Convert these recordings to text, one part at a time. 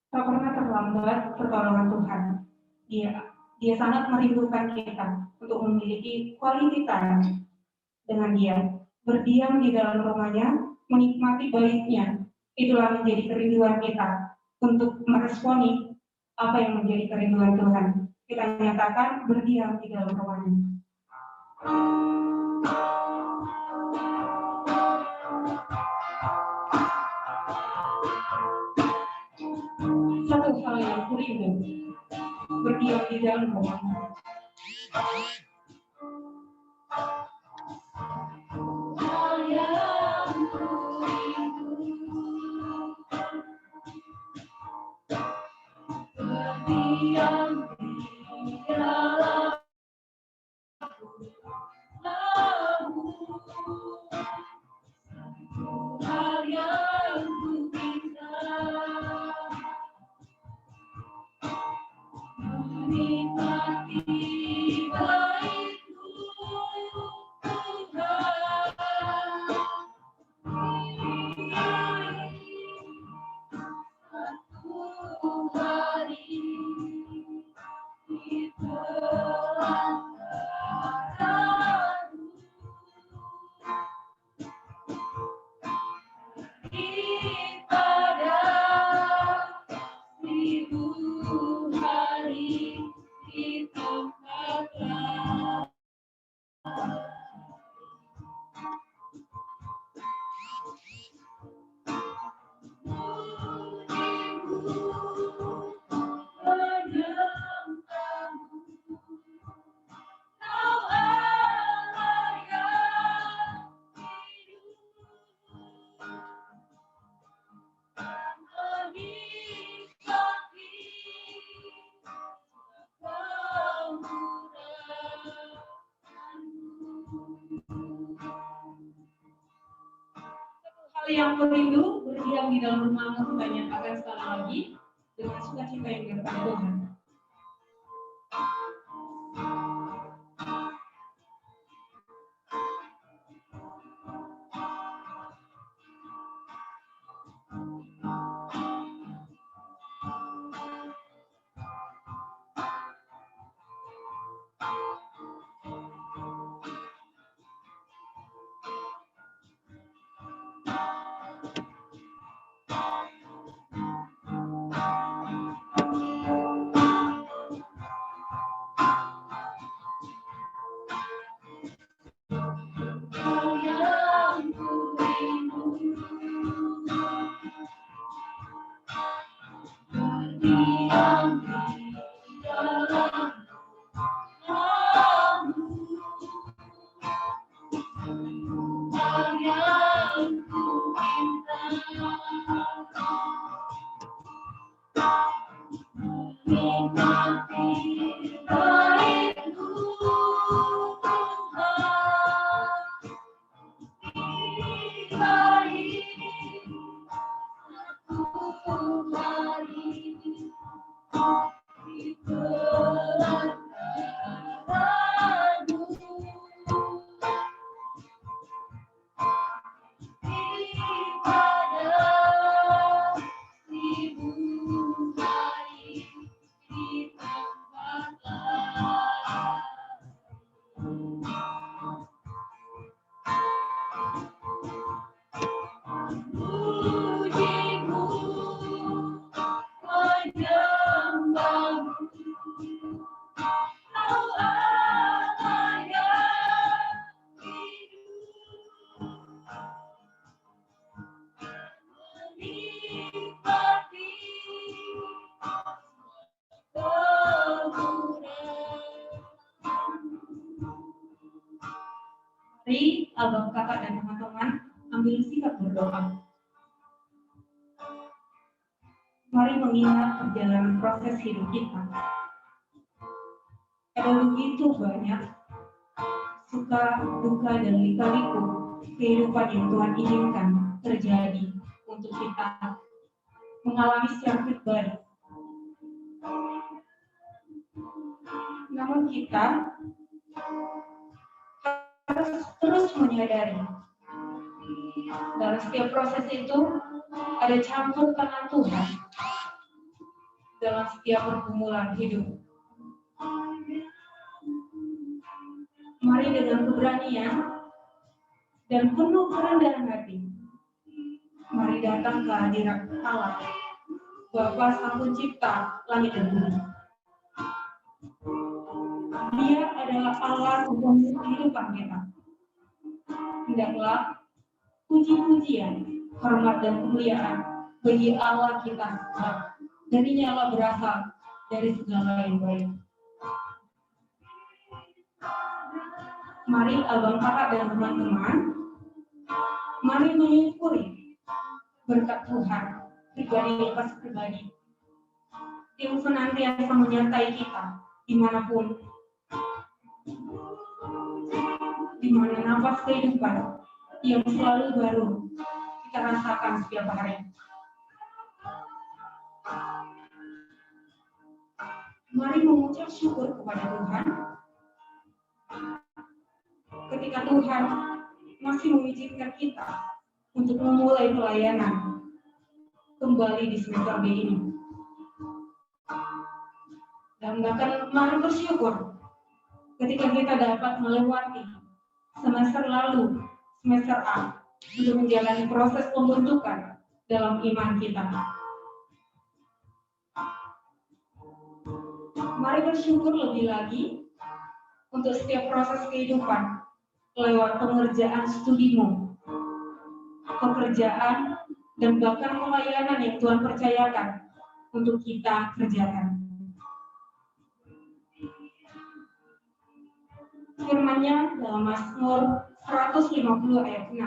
Tak pernah terlambat pertolongan Tuhan. Dia sangat merindukan kita untuk memiliki quality time dengan Dia. Berdiam di dalam rumahnya, menikmati baiknya. Itulah menjadi kerinduan kita untuk meresponi apa yang menjadi kerinduan Tuhan. Kita nyatakan berdiam di dalam rumahnya. Satu hal yang kurindu, berdiam di dalam rumahnya. Yang merindu berdiam di dalam rumah Tuhan akan sekali lagi dengan sukacita yang kepada Tuhan. Mari abang kakak dan teman-teman ambil sikap berdoa. Mari mengingat perjalanan proses hidup kita. Ada begitu banyak suka, duka, dan lika-liku kehidupan yang Tuhan izinkan terjadi untuk kita mengalami secara pribadi. Namun kita harus terus menyadari dalam setiap proses itu ada campur tangan Tuhan. dalam setiap pergumulan hidup. Mari dengan keberanian dan penuh kerendahan hati, mari datang ke hadirat Allah, Bapa Sang Pencipta langit dan bumi. Dia adalah Allah pemilik kehidupan kita. Hendaklah puji-pujian, hormat dan kemuliaan bagi Allah kita. Darinya Allah berasal dari segala yang baik. Mari abang kakak dan teman-teman, mari menyukuri berkat Tuhan pribadi lepas pribadi yang senantiasa menyertai kita dimanapun, di mana nafas kehidupan yang selalu baru kita rasakan setiap hari. Mari mengucap syukur kepada Tuhan ketika Tuhan masih mengizinkan kita untuk memulai pelayanan kembali di semester B ini. Dan bahkan mari bersyukur ketika kita dapat melewati semester lalu, semester A, untuk menjalani proses pembentukan dalam iman kita. Mari bersyukur lebih lagi untuk setiap proses kehidupan lewat pengerjaan studimu, pekerjaan, dan bahkan pelayanan yang Tuhan percayakan untuk kita kerjakan. Firman-Nya dalam Mazmur 150 ayat 6.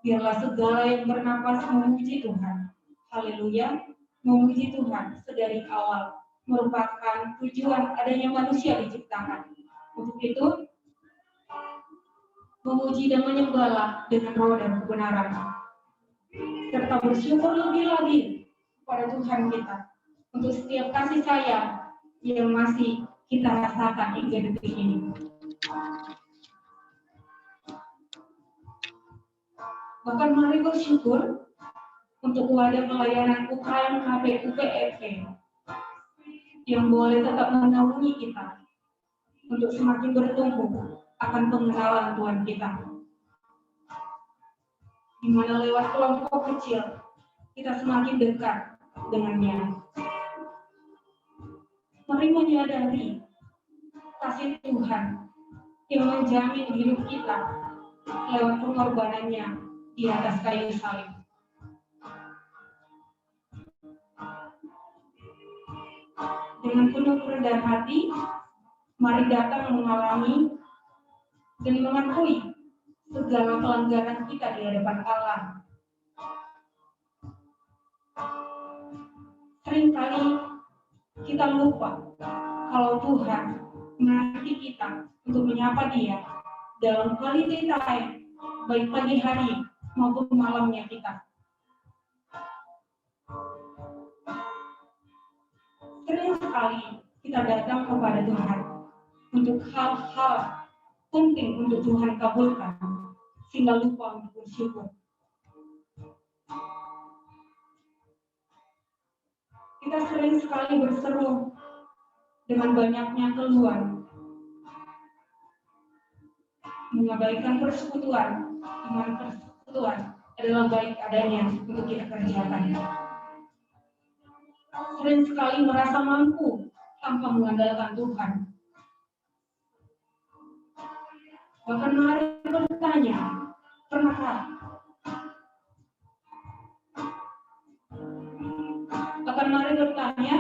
Biarlah segala yang bernapas memuji Tuhan. Haleluya, memuji Tuhan sedari awal merupakan tujuan adanya manusia diciptakan. Untuk itu, memuji dan menyembahlah dengan roh dan kebenaran, serta bersyukur lebih lagi kepada Tuhan kita untuk setiap kasih sayang yang masih kita rasakan hingga detik ini. Bahkan mari bersyukur untuk wadah pelayanan UKM KB UPEP yang boleh tetap menaungi kita untuk semakin bertumbuh akan pengenalan Tuhan kita, di mana lewat kelompok kecil kita semakin dekat dengannya. Mari menyadari kasih Tuhan yang menjamin hidup kita lewat pengorbanannya di atas kayu salib. Dengan penuh kerendahan hati, mari datang mengalami dan mengakui segala pelanggaran kita di hadapan Allah. Seringkali kita lupa kalau Tuhan menanti kita untuk menyapa Dia dalam quality time, baik pagi hari maupun malamnya kita. Sering sekali kita datang kepada Tuhan untuk hal-hal penting untuk Tuhan kabulkan, sehingga lupa untuk bersyukur. Kita sering sekali berseru dengan banyaknya keluhan, mengabaikan persekutuan, di mana persekutuan adalah baik adanya untuk kita kerjakan. Sering sekali merasa mampu tanpa mengandalkan Tuhan. Bahkan mari bertanya, pernahkah? Bahkan mari bertanya,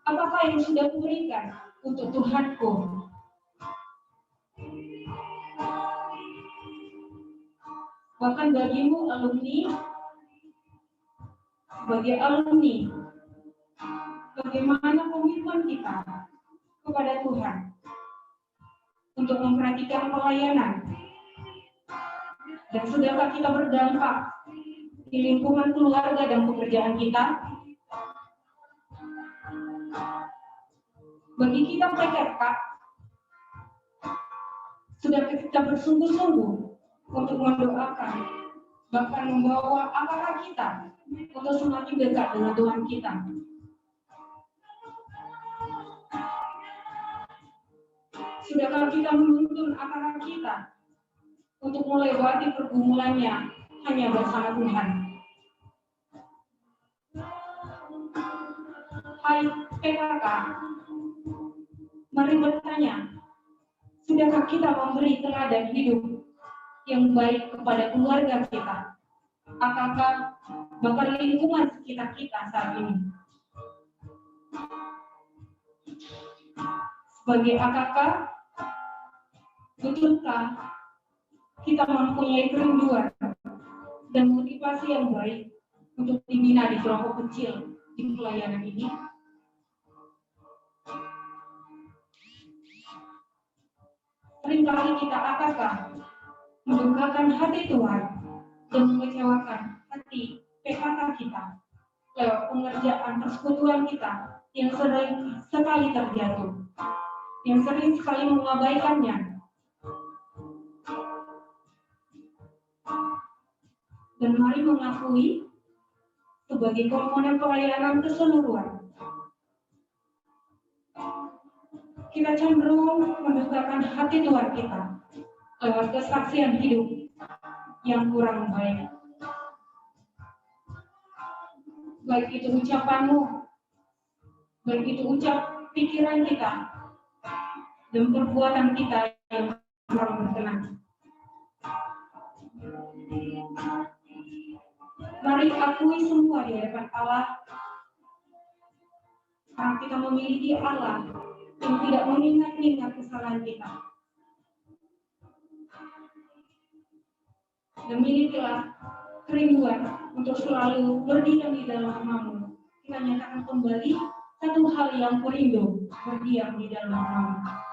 apakah yang sudah kuberikan untuk Tuhanku? Bahkan bagimu alumni, sebagai alumni, bagaimana komitmen kita kepada Tuhan untuk memperhatikan pelayanan, dan sudahkah kita berdampak di lingkungan keluarga dan pekerjaan kita? Bagi kita PKK, sudah kita bersungguh-sungguh untuk mendoakan, bahkan membawa akar kita untuk semakin dekat dengan Tuhan kita. Sudahkah kita menuntun anak-anak kita untuk melewati pergumulannya hanya bersama Tuhan? Hai PKK, mari bertanya, sudahkah kita memberi teladan hidup yang baik kepada keluarga kita, AKK, bahkan lingkungan sekitar kita saat ini? Sebagai AKK, betulkah kita mempunyai kerinduan dan motivasi yang baik untuk dibina di kelompok kecil di pelayanan ini? Seringkali kita AKK mendukakan hati Tuhan dan mengecewakan hati PKK kita lewat pengerjaan persekutuan kita yang sering sekali terjatuh, yang sering sekali mengabaikannya. Dan mari mengakui sebagai komponen pelayanan keseluruhan, kita cenderung mendukakan hati Tuhan kita lewat kesaksian hidup yang kurang baik. Baik itu ucapanmu, baik itu pikiran kita, dan perbuatan kita yang kurang berkenan. Mari akui semua di hadapan Allah, karena kita memiliki Allah yang tidak mengingat-ingat kesalahan kita. Dan milikilah kerinduan untuk selalu berdiam di dalam nama-Mu. Kita nyatakan kembali satu hal yang kurindu, berdiam di dalam nama-Mu.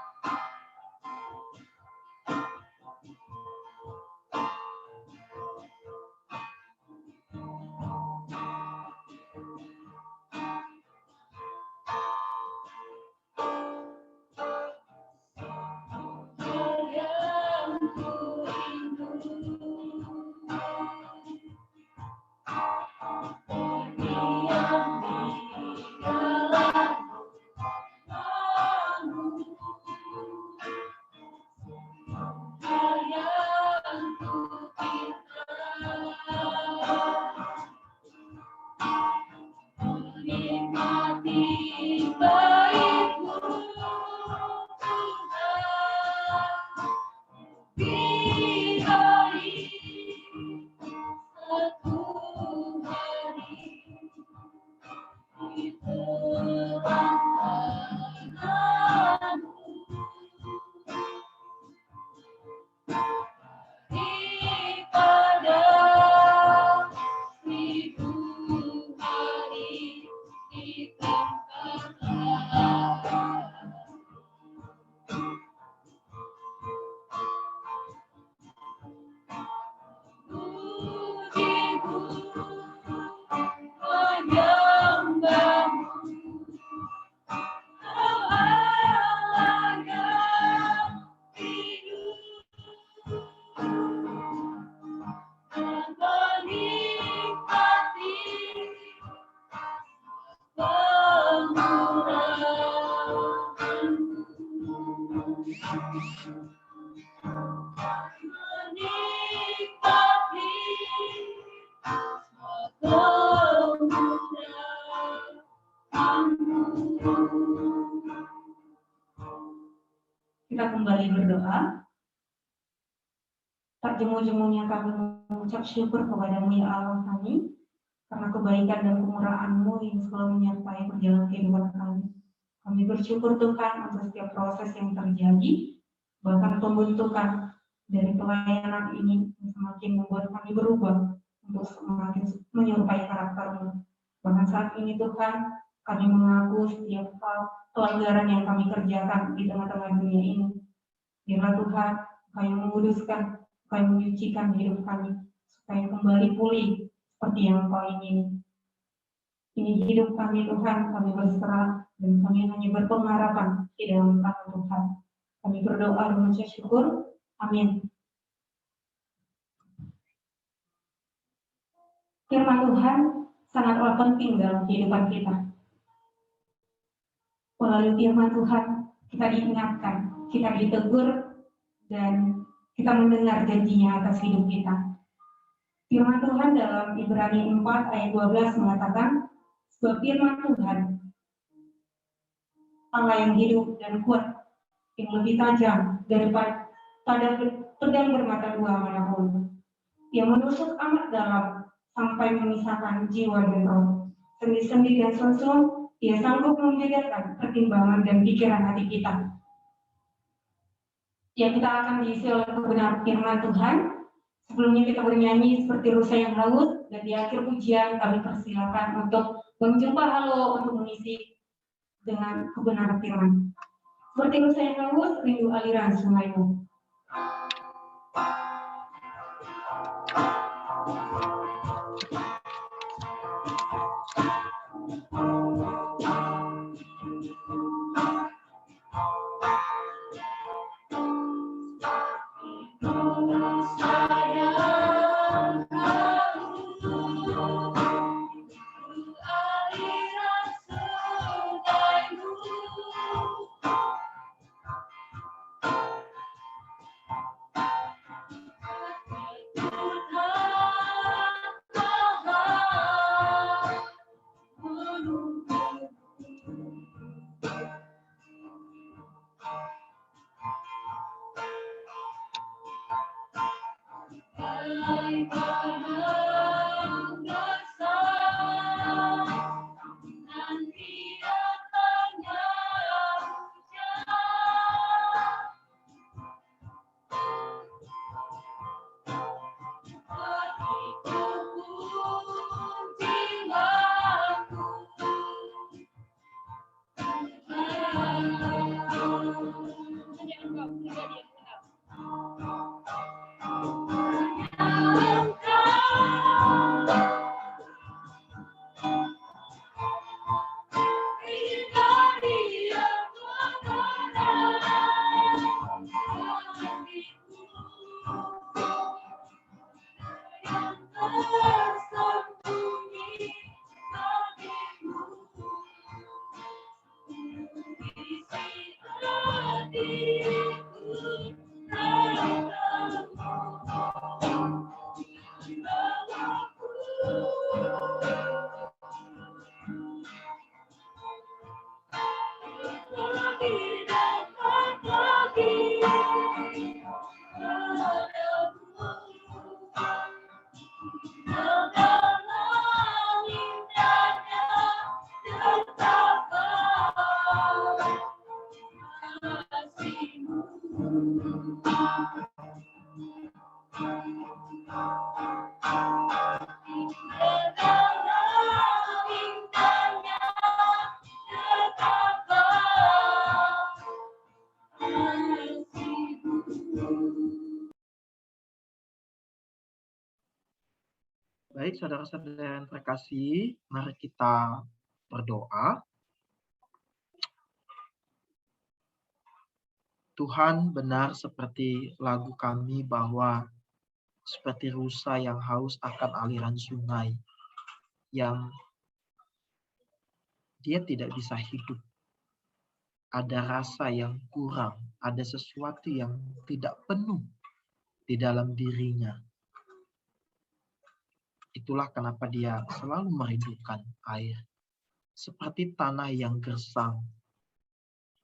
Kita kembali berdoa. Tak jemu-jemunya kami mengucap syukur kepada-Mu ya Allah kami, karena kebaikan dan kemurahan-Mu yang selalu menyertai perjalanan kehidupan kami. Kami bersyukur Tuhan atas setiap proses yang terjadi, bahkan pembentukan dari pelayanan ini yang semakin membuat kami berubah untuk semakin menyerupai karakter-Mu. Bahkan saat ini Tuhan, kami mengaku setiap pelanggaran yang kami kerjakan di tengah-tengah dunia ini. Biarlah Tuhan, Kau yang menguduskan, Kau yang menyucikan hidup kami, supaya kembali pulih seperti yang Kau ingin. Ini hidup kami Tuhan, kami berserah, dan kami hanya berpengharapan di dalam tangan Tuhan. Kami berdoa dan mengucap syukur. Amin. Firman Tuhan sangatlah penting dalam kehidupan kita. Melalui firman Tuhan, kita diingatkan kita ditegur, dan kita mendengar janjinya atas hidup kita. Firman Tuhan dalam Ibrani 4 ayat 12 mengatakan, sebab firman Tuhan, Allah yang hidup dan kuat, yang lebih tajam daripada pedang bermata dua manapun, yang menusuk amat dalam sampai memisahkan jiwa dan roh, sendi-sendi dan sumsum, ia sanggup membedakan pertimbangan dan pikiran hati kita. Ya, kita akan diisi oleh kebenaran firman Tuhan. Sebelumnya kita bernyanyi seperti rusa yang haus, dan di akhir pujian kami persilakan untuk menjumpa halo untuk mengisi dengan kebenaran firman. Seperti rusa yang haus, rindu aliran sungaimu. Baik, saudara-saudara yang terkasih, mari kita berdoa. Tuhan, benar seperti lagu kami bahwa seperti rusa yang haus akan aliran sungai, yang dia tidak bisa hidup. Ada rasa yang kurang, ada sesuatu yang tidak penuh di dalam dirinya. Itulah kenapa dia selalu merindukan air. Seperti tanah yang gersang,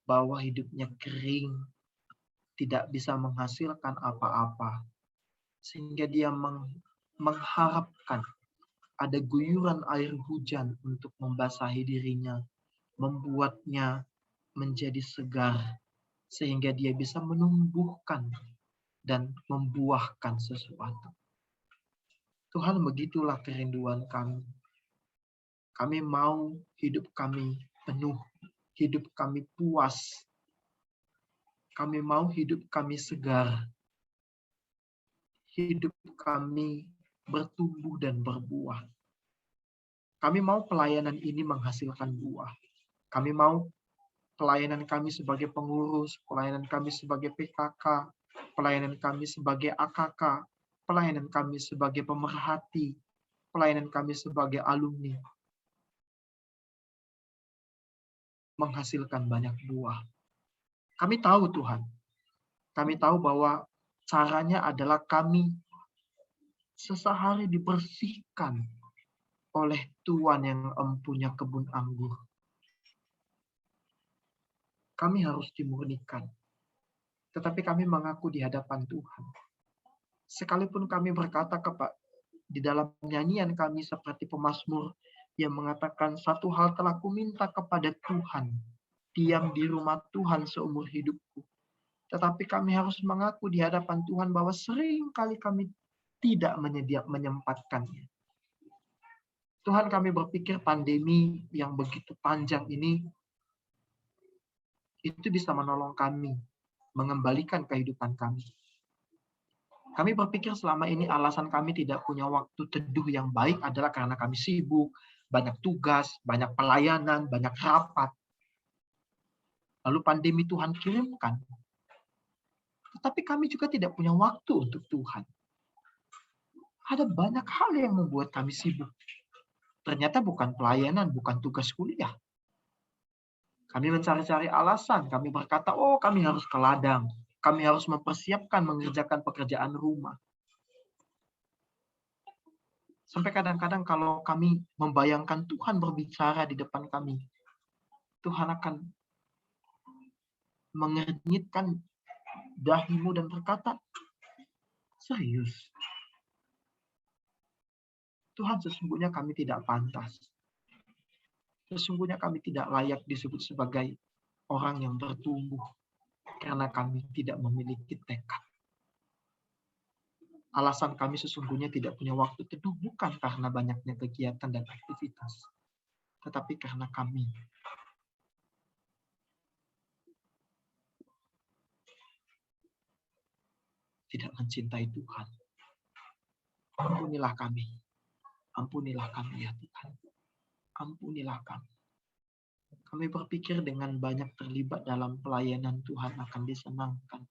bahwa hidupnya kering, tidak bisa menghasilkan apa-apa. Sehingga dia mengharapkan ada guyuran air hujan untuk membasahi dirinya, membuatnya menjadi segar, sehingga dia bisa menumbuhkan dan membuahkan sesuatu. Tuhan, begitulah kerinduan kami. Kami mau hidup kami penuh, hidup kami puas. Kami mau hidup kami segar. Hidup kami bertumbuh dan berbuah. Kami mau pelayanan ini menghasilkan buah. Kami mau pelayanan kami sebagai pengurus, pelayanan kami sebagai PKK, pelayanan kami sebagai AKK, pelayanan kami sebagai pemerhati, pelayanan kami sebagai alumni, menghasilkan banyak buah. Kami tahu Tuhan, Kami tahu bahwa caranya adalah kami sesehari dibersihkan oleh Tuhan yang empunya kebun anggur. Kami harus dimurnikan. Tetapi kami mengaku di hadapan Tuhan. Sekalipun kami berkata di dalam nyanyian kami seperti pemazmur yang mengatakan, satu hal telah kuminta kepada Tuhan, diam di rumah Tuhan seumur hidupku. Tetapi kami harus mengaku di hadapan Tuhan bahwa seringkali kami tidak menyempatkannya. Tuhan, kami berpikir pandemi yang begitu panjang ini itu bisa menolong kami, mengembalikan kehidupan kami. Kami berpikir selama ini alasan kami tidak punya waktu teduh yang baik adalah karena kami sibuk, banyak tugas, banyak pelayanan, banyak rapat. Lalu pandemi Tuhan kirimkan. Tetapi kami juga tidak punya waktu untuk Tuhan. Ada banyak hal yang membuat kami sibuk. Ternyata bukan pelayanan, bukan tugas kuliah. Kami mencari-cari alasan. Kami berkata, oh kami harus ke ladang. Kami harus mempersiapkan mengerjakan pekerjaan rumah. Sampai kadang-kadang kalau kami membayangkan Tuhan berbicara di depan kami, Tuhan akan mengernyitkan dahimu dan berkata, serius? Tuhan, sesungguhnya kami tidak pantas. Sesungguhnya kami tidak layak disebut sebagai orang yang bertumbuh karena kami tidak memiliki tekad. Alasan kami sesungguhnya tidak punya waktu teduh bukan karena banyaknya kegiatan dan aktivitas, tetapi karena kami tidak mencintai Tuhan. Ampunilah kami. Ampunilah kami ya Tuhan. Ampunilah kami. Kami berpikir dengan banyak terlibat dalam pelayanan Tuhan akan disenangkan.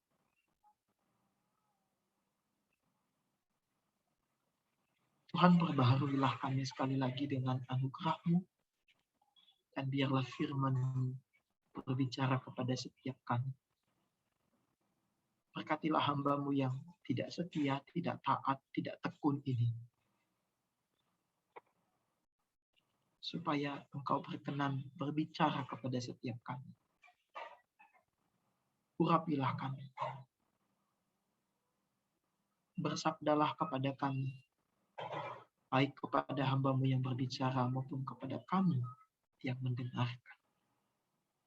Tuhan, perbaharuilah kami sekali lagi dengan anugerah-Mu, dan biarlah firman-Mu berbicara kepada setiap kami. Berkatilah hamba-Mu yang tidak setia, tidak taat, tidak tekun ini. Supaya Engkau berkenan berbicara kepada setiap kami. Urapilah kami. Bersabdalah kepada kami. Baik kepada hamba-Mu yang berbicara maupun kepada kami yang mendengarkan.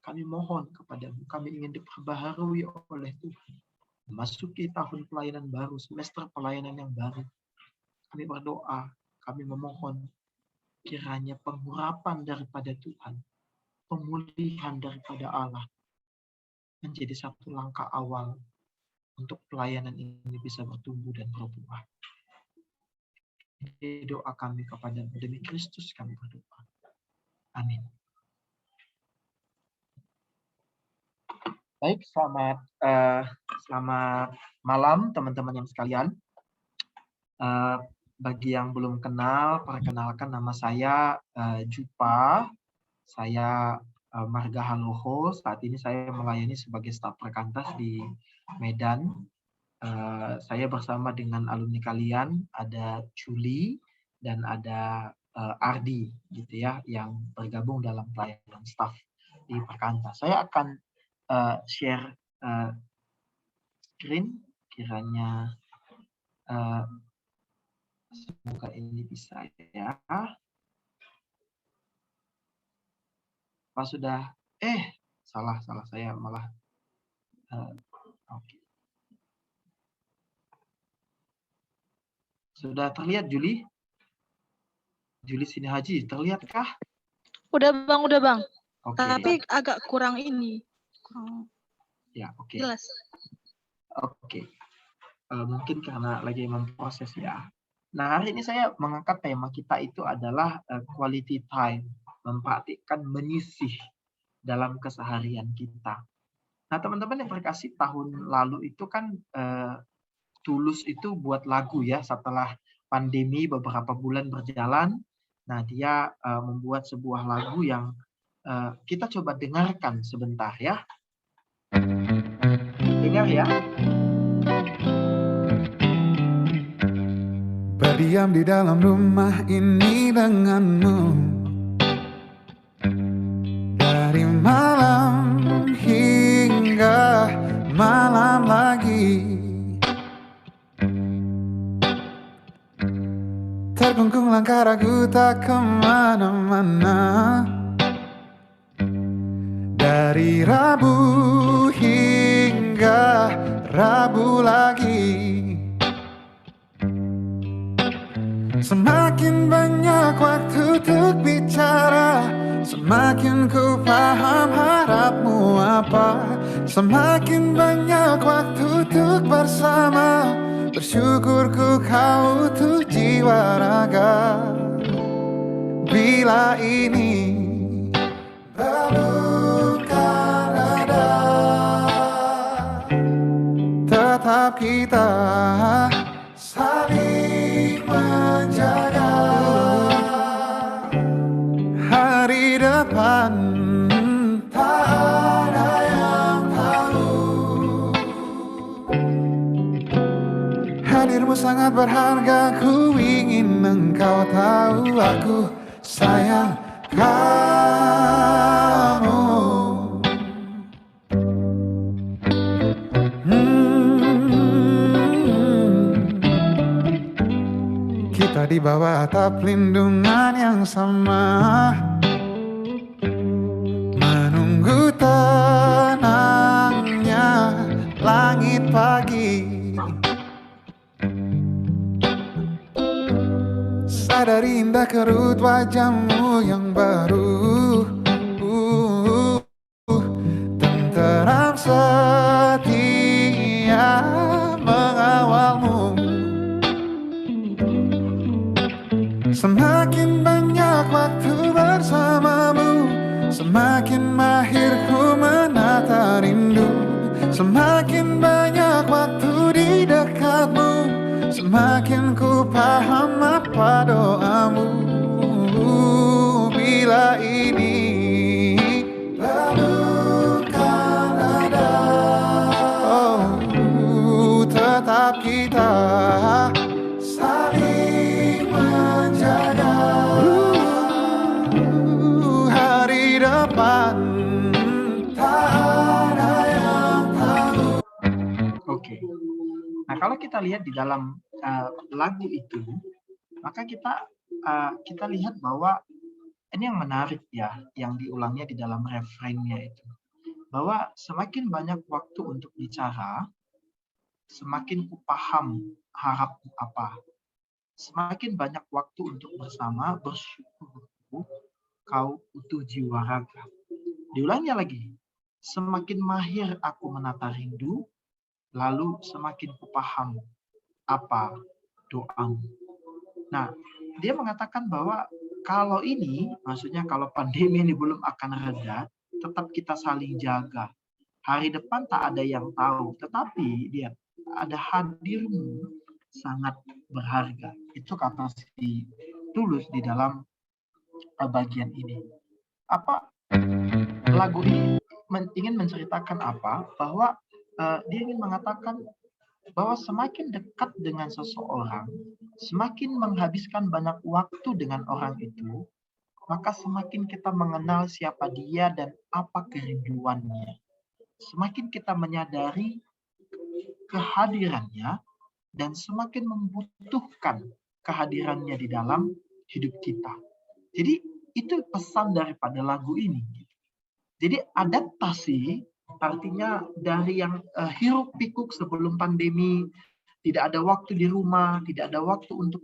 Kami mohon kepadamu, kami ingin diperbaharui oleh Tuhan. Memasuki tahun pelayanan baru, semester pelayanan yang baru. Kami berdoa, kami memohon kiranya pengurapan daripada Tuhan, pemulihan daripada Allah, menjadi satu langkah awal untuk pelayanan ini bisa bertumbuh dan berbuah. Ini doa kami kepada demi Kristus kami berdoa. Amin. Baik, selamat malam teman-teman yang sekalian. Bagi yang belum kenal, perkenalkan nama saya Jupa. Saya Marga Haloho. Saat ini saya melayani sebagai staf perkantas di Medan. Saya bersama dengan alumni kalian, ada Juli dan ada Ardi, gitu ya, yang bergabung dalam pelayanan staf di perkantas. Saya akan share screen, kiranya semoga ini bisa ya. Pas sudah, salah saya malah. Oke. Sudah terlihat Juli? Juli Sini Haji, terlihatkah? Udah bang. Oke. Tapi agak kurang ini. Ya, oke. Jelas. Oke. Mungkin karena lagi memproses ya. Nah, hari ini saya mengangkat tema kita itu adalah quality time, mempraktikkan menyisih dalam keseharian kita. Nah, teman-teman yang terkasih, tahun lalu itu kan Tulus itu buat lagu ya setelah pandemi beberapa bulan berjalan. Nah, dia membuat sebuah lagu yang kita coba dengarkan sebentar ya. Dengar ya. berdiam di dalam rumah ini denganmu. Dari malam hingga malam lagi, terkungkung langkah ragu tak kemana-mana. Dari Rabu hingga Rabu lagi, semakin banyak waktu untuk bicara, semakin ku paham harapmu apa. Semakin banyak waktu untuk bersama, bersyukurku kau tuh jiwa raga. Bila ini bukan ada, tetap kita saling menjaga. Hari depan tak ada yang tahu. Hadirmu sangat berharga, ku ingin engkau tahu. Aku sayang kamu. Kita di bawah atap lindungan yang sama, menunggu tenangnya langit pagi. Sadari indah kerut wajahmu yang baru, tenteram setia mengawalmu. Semakin banyak waktu bersamamu, semakin mahir ku menata rindu. Semakin banyak waktu di dekatmu, semakin ku paham apa doamu. Bila ini bukan ada, oh, tetap kita saling menjaga. Hari depan tak ada yang tahu. Oke. Nah, kalau kita lihat di dalam lagu itu, maka kita lihat bahwa ini yang menarik ya, yang diulangnya di dalam refrainnya itu, bahwa semakin banyak waktu untuk bicara, semakin ku paham harapmu apa. Semakin banyak waktu untuk bersama, bersyukurku kau utuh jiwa raga. Diulangnya lagi, semakin mahir aku menata rindu, lalu semakin ku paham apa doamu. Nah, dia mengatakan bahwa kalau ini, maksudnya kalau pandemi ini belum akan reda, tetap kita saling jaga. Hari depan tak ada yang tahu, tetapi dia ada hadirmu sangat berharga. Itu kata si Tulus di dalam bagian ini. Apa lagu ini ingin menceritakan apa? Bahwa dia ingin mengatakan bahwa semakin dekat dengan seseorang, semakin menghabiskan banyak waktu dengan orang itu, maka semakin kita mengenal siapa dia dan apa kerinduannya. Semakin kita menyadari kehadirannya dan semakin membutuhkan kehadirannya di dalam hidup kita. Jadi itu pesan daripada lagu ini. Jadi adaptasi artinya dari yang hiruk pikuk sebelum pandemi, tidak ada waktu di rumah, tidak ada waktu untuk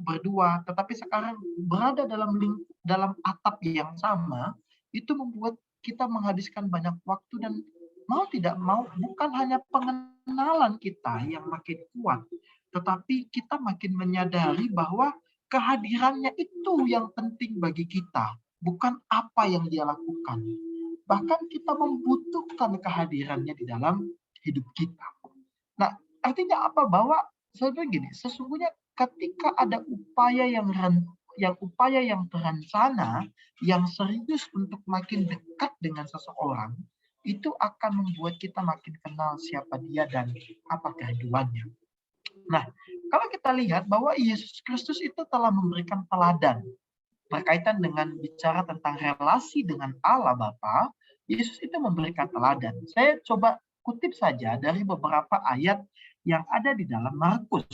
berdua, tetapi sekarang berada dalam atap yang sama, itu membuat kita menghabiskan banyak waktu dan mau tidak mau bukan hanya pengenalan kita yang makin kuat, tetapi kita makin menyadari bahwa kehadirannya itu yang penting bagi kita, bukan apa yang dia lakukan. Bahkan kita membutuhkan kehadirannya di dalam hidup kita. Nah, artinya apa? Bahwa sesungguhnya ketika ada upaya yang terencana, yang serius untuk makin dekat dengan seseorang, itu akan membuat kita makin kenal siapa dia dan apa kerinduannya. Nah, Kalau kita lihat bahwa Yesus Kristus itu telah memberikan teladan berkaitan dengan bicara tentang relasi dengan Allah Bapa, Yesus itu memberikan teladan. Saya coba kutip saja dari beberapa ayat yang ada di dalam Markus.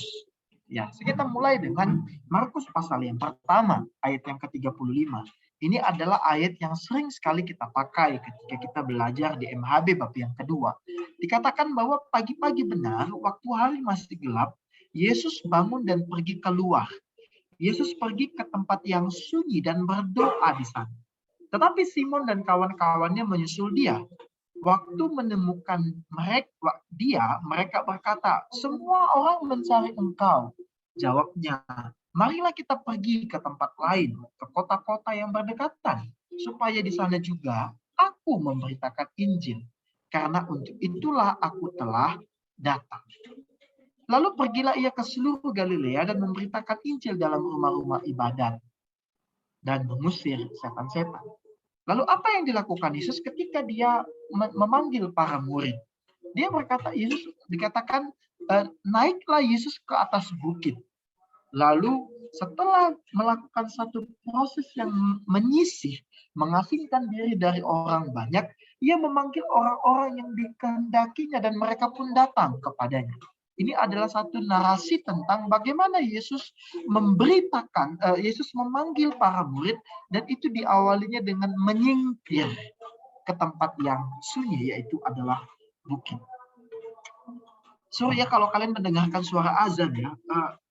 Ya, kita mulai dengan Markus pasal yang pertama, ayat yang ke-35. Ini adalah ayat yang sering sekali kita pakai ketika kita belajar di MHB bab yang kedua. Dikatakan bahwa pagi-pagi benar, waktu hari masih gelap, Yesus bangun dan pergi keluar. Yesus pergi ke tempat yang sunyi dan berdoa di sana. Tetapi Simon dan kawan-kawannya menyusul dia. Waktu menemukan mereka berkata, "Semua orang mencari engkau." Jawabnya, "Marilah kita pergi ke tempat lain, ke kota-kota yang berdekatan, supaya di sana juga aku memberitakan Injil. Karena untuk itulah aku telah datang." Lalu pergilah ia ke seluruh Galilea dan memberitakan Injil dalam rumah-rumah ibadat dan mengusir setan-setan. Lalu apa yang dilakukan Yesus ketika dia memanggil para murid? Dia berkata, Yesus dikatakan, naiklah Yesus ke atas bukit. Lalu setelah melakukan satu proses yang menyisih, mengasingkan diri dari orang banyak, ia memanggil orang-orang yang dikehendakinya dan mereka pun datang kepadanya. Ini adalah satu narasi tentang bagaimana Yesus memberitakan, Yesus memanggil para murid, dan itu diawalinya dengan menyingkir ke tempat yang sunyi, yaitu adalah bukit. Sorry ya kalau kalian mendengarkan suara azan ya,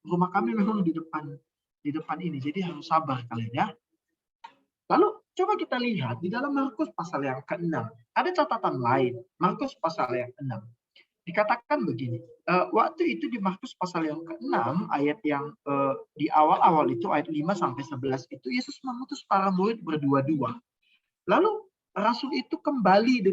rumah kami memang di depan ini, jadi harus sabar kalian ya. Lalu coba kita lihat di dalam Markus pasal yang ke-6, ada catatan lain, Markus pasal yang ke-6. Dikatakan begini, waktu itu di Markus pasal yang ke-6, ayat yang di awal-awal itu, ayat 5-11 itu, Yesus mengutus para murid berdua-dua. Lalu Rasul itu kembali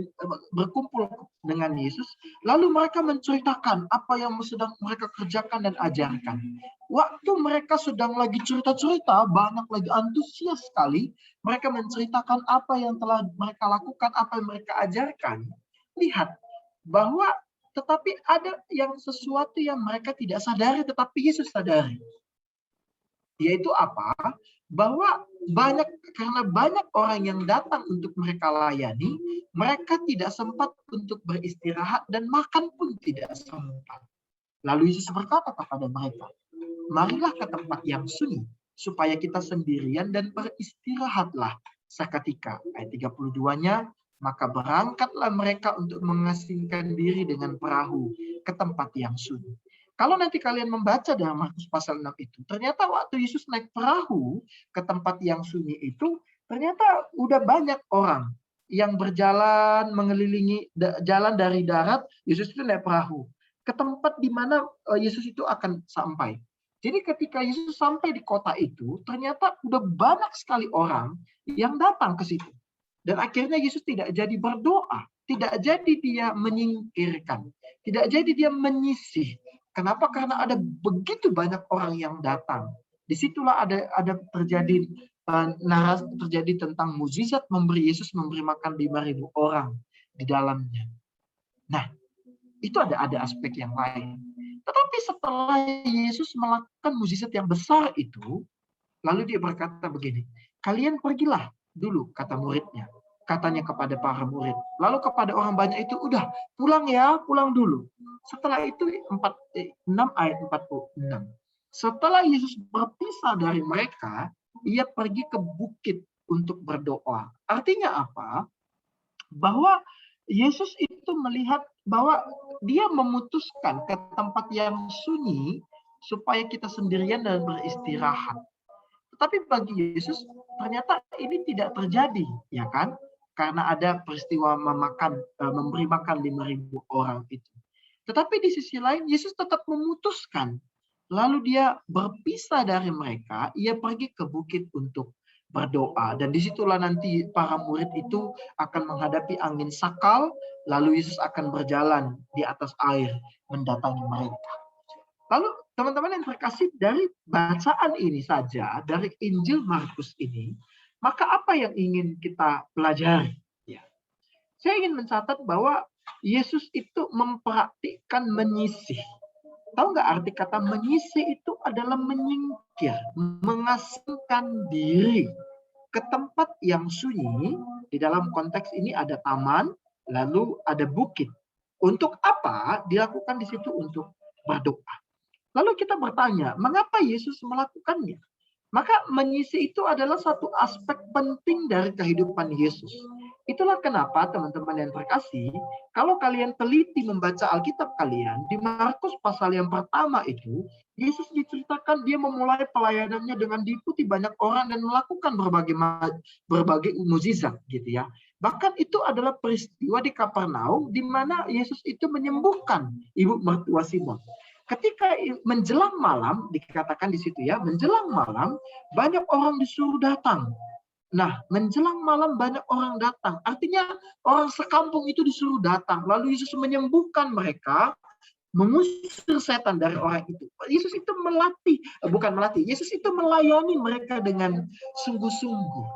berkumpul dengan Yesus, lalu mereka menceritakan apa yang sedang mereka kerjakan dan ajarkan. Waktu mereka sedang lagi cerita-cerita, banyak lagi antusias sekali, mereka menceritakan apa yang telah mereka lakukan, apa yang mereka ajarkan. Lihat, bahwa tetapi ada yang sesuatu yang mereka tidak sadari, tetapi Yesus sadari. Yaitu apa? Bahwa karena banyak orang yang datang untuk mereka layani, mereka tidak sempat untuk beristirahat dan makan pun tidak sempat. Lalu Yesus berkata kepada mereka, "Marilah ke tempat yang sunyi, supaya kita sendirian dan beristirahatlah seketika." Ayat 32-nya, maka berangkatlah mereka untuk mengasingkan diri dengan perahu ke tempat yang sunyi. Kalau nanti kalian membaca dalam Markus pasal 6 itu, ternyata waktu Yesus naik perahu ke tempat yang sunyi itu, ternyata udah banyak orang yang berjalan mengelilingi jalan dari darat, Yesus itu naik perahu ke tempat di mana Yesus itu akan sampai. Jadi ketika Yesus sampai di kota itu, ternyata udah banyak sekali orang yang datang ke situ. Dan akhirnya Yesus tidak jadi berdoa, tidak jadi dia menyingkirkan, tidak jadi dia menyisih. Kenapa? Karena ada begitu banyak orang yang datang. Disitulah ada terjadi narasi terjadi tentang mukjizat Yesus memberi makan 5.000 orang di dalamnya. Nah, itu ada aspek yang lain. Tetapi setelah Yesus melakukan mukjizat yang besar itu, lalu dia berkata begini, "Kalian pergilah dulu," kata muridnya. Katanya kepada para murid. Lalu kepada orang banyak itu, "Udah, pulang ya, pulang dulu." Setelah itu 6 ayat 46. Setelah Yesus berpisah dari mereka, ia pergi ke bukit untuk berdoa. Artinya apa? Bahwa Yesus itu melihat bahwa dia memutuskan ke tempat yang sunyi supaya kita sendirian dan beristirahat. Tetapi bagi Yesus ternyata ini tidak terjadi, ya kan? Karena ada peristiwa memberi makan 5.000 orang itu. Tetapi di sisi lain Yesus tetap memutuskan. Lalu dia berpisah dari mereka, ia pergi ke bukit untuk berdoa. Dan disitulah nanti para murid itu akan menghadapi angin sakal, lalu Yesus akan berjalan di atas air mendatangi mereka. Lalu teman-teman yang terkasih, dari bacaan ini saja, dari Injil Markus ini, maka apa yang ingin kita pelajari? Ya. Saya ingin mencatat bahwa Yesus itu mempraktikkan menyisih. Tahu nggak arti kata menyisih itu adalah menyingkir, mengasingkan diri ke tempat yang sunyi. Di dalam konteks ini ada taman, lalu ada bukit. Untuk apa dilakukan di situ? Untuk berdoa. Lalu kita bertanya, mengapa Yesus melakukannya? Maka menyisih itu adalah satu aspek penting dari kehidupan Yesus. Itulah kenapa teman-teman yang terkasih, kalau kalian teliti membaca Alkitab kalian, di Markus pasal yang pertama itu, Yesus diceritakan dia memulai pelayanannya dengan diikuti banyak orang dan melakukan berbagai mukjizat gitu ya. Bahkan itu adalah peristiwa di Kapernaum di mana Yesus itu menyembuhkan ibu mertua Simon. Ketika menjelang malam, dikatakan di situ ya, menjelang malam banyak orang disuruh datang. Nah, menjelang malam banyak orang datang. Artinya orang sekampung itu disuruh datang. Lalu Yesus menyembuhkan mereka, mengusir setan dari orang itu. Yesus itu Yesus itu melayani mereka dengan sungguh-sungguh.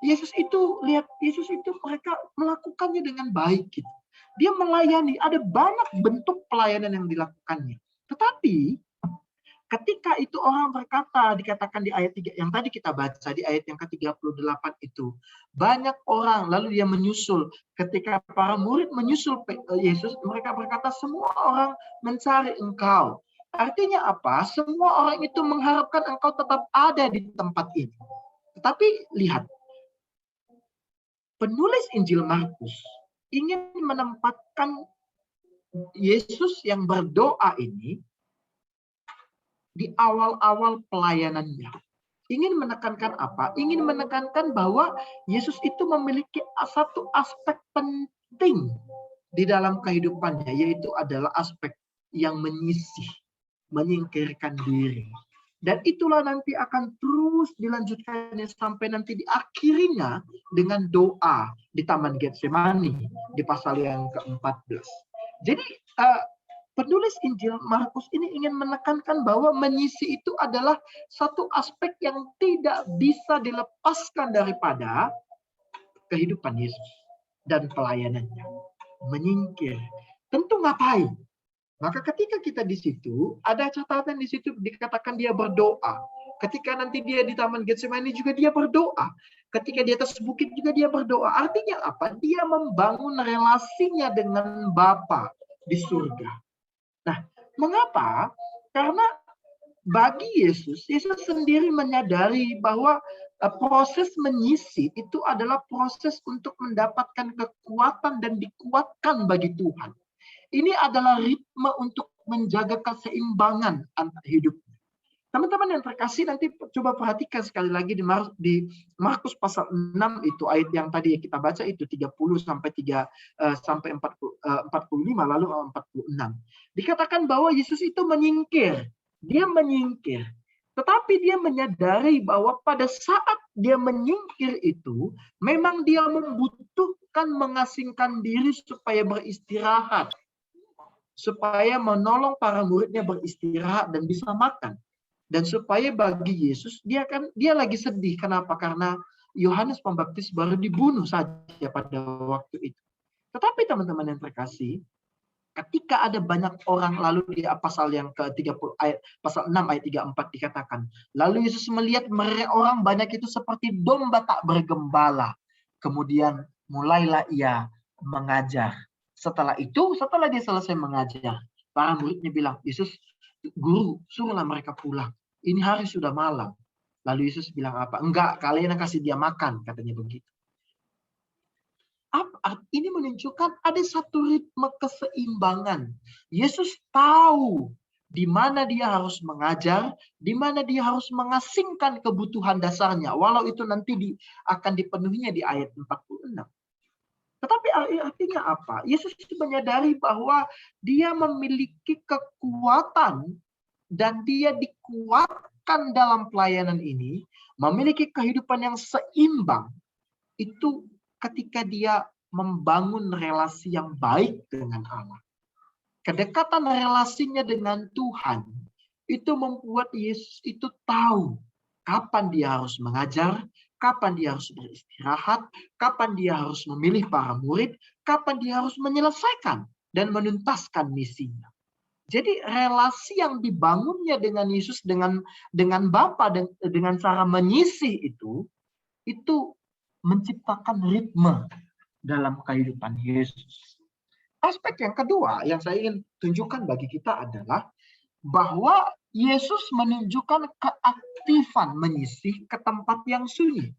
Yesus itu mereka melakukannya dengan baik gitu. Dia melayani, ada banyak bentuk pelayanan yang dilakukannya. Tetapi ketika itu orang berkata, dikatakan di ayat 3 yang tadi kita baca, di ayat yang ke-38 itu, banyak orang lalu dia menyusul. Ketika para murid menyusul Yesus, mereka berkata semua orang mencari engkau. Artinya apa? Semua orang itu mengharapkan engkau tetap ada di tempat ini. Tetapi lihat, penulis Injil Markus ingin menempatkan Yesus yang berdoa ini di awal-awal pelayanannya. Ingin menekankan apa? Ingin menekankan bahwa Yesus itu memiliki satu aspek penting di dalam kehidupannya, yaitu adalah aspek yang menyisih, menyingkirkan diri. Dan itulah nanti akan terus dilanjutkannya sampai nanti diakhirinya dengan doa di Taman Getsemani di pasal yang ke-14. Jadi penulis Injil Markus ini ingin menekankan bahwa menyisih itu adalah satu aspek yang tidak bisa dilepaskan daripada kehidupan Yesus dan pelayanannya. Menyingkir. Tentu ngapain? Maka ketika kita di situ, ada catatan di situ dikatakan dia berdoa. Ketika nanti dia di Taman Getsemani juga dia berdoa. Ketika di atas bukit juga dia berdoa. Artinya apa? Dia membangun relasinya dengan Bapa di surga. Nah, mengapa? Karena bagi Yesus sendiri menyadari bahwa proses menyisih itu adalah proses untuk mendapatkan kekuatan dan dikuatkan bagi Tuhan. Ini adalah ritme untuk menjaga keseimbangan antar hidup. Teman-teman yang terkasih, nanti coba perhatikan sekali lagi di Markus pasal 6 itu, ayat yang tadi kita baca itu 30 sampai 45 lalu 46. Dikatakan bahwa Yesus itu menyingkir. Dia menyingkir. Tetapi dia menyadari bahwa pada saat dia menyingkir itu, memang dia membutuhkan mengasingkan diri supaya beristirahat. Supaya menolong para muridnya beristirahat dan bisa makan. Dan supaya bagi Yesus, dia lagi sedih. Kenapa? Karena Yohanes Pembaptis baru dibunuh saja pada waktu itu. Tetapi teman-teman yang terkasih, ketika ada banyak orang, lalu di pasal yang ke-30 ayat pasal 6 ayat 34 dikatakan, lalu Yesus melihat orang banyak itu seperti domba tak bergembala. Kemudian mulailah ia mengajar. Setelah dia selesai mengajar, para muridnya bilang, Yesus, Guru, suruhlah mereka pulang. Ini hari sudah malam. Lalu Yesus bilang apa? Enggak, kalian yang kasih dia makan, katanya begitu. Ini menunjukkan ada satu ritme keseimbangan. Yesus tahu di mana dia harus mengajar, di mana dia harus mengasingkan kebutuhan dasarnya, walau itu nanti akan dipenuhinya di ayat 46. Tetapi artinya apa? Yesus menyadari bahwa dia memiliki kekuatan dan dia dikuatkan dalam pelayanan ini, memiliki kehidupan yang seimbang. Itu ketika dia membangun relasi yang baik dengan Allah. Kedekatan relasinya dengan Tuhan itu membuat Yesus itu tahu kapan dia harus mengajar, kapan dia harus beristirahat, kapan dia harus memilih para murid, kapan dia harus menyelesaikan dan menuntaskan misinya. Jadi relasi yang dibangunnya dengan Yesus, dengan Bapa, dengan cara menyisih itu menciptakan ritme dalam kehidupan Yesus. Aspek yang kedua yang saya ingin tunjukkan bagi kita adalah bahwa Yesus menunjukkan keaktifan menyisih ke tempat yang sunyi.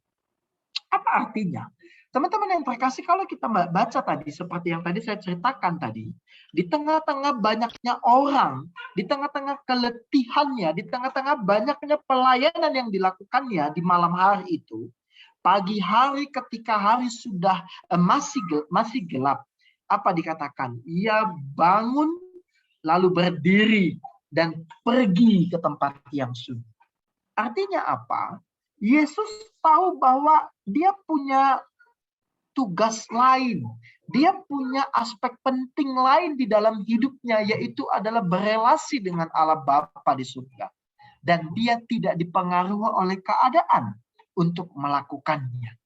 Apa artinya? Teman-teman yang terkasih, kalau kita baca tadi, seperti yang tadi saya ceritakan tadi, di tengah-tengah banyaknya orang, di tengah-tengah keletihannya, di tengah-tengah banyaknya pelayanan yang dilakukannya di malam hari itu, pagi hari ketika hari sudah masih gelap, apa dikatakan? Ia bangun, lalu berdiri, dan pergi ke tempat yang sunyi. Artinya apa? Yesus tahu bahwa dia punya tugas lain. Dia punya aspek penting lain di dalam hidupnya, yaitu adalah berelasi dengan Allah Bapa di surga. Dan dia tidak dipengaruhi oleh keadaan untuk melakukannya.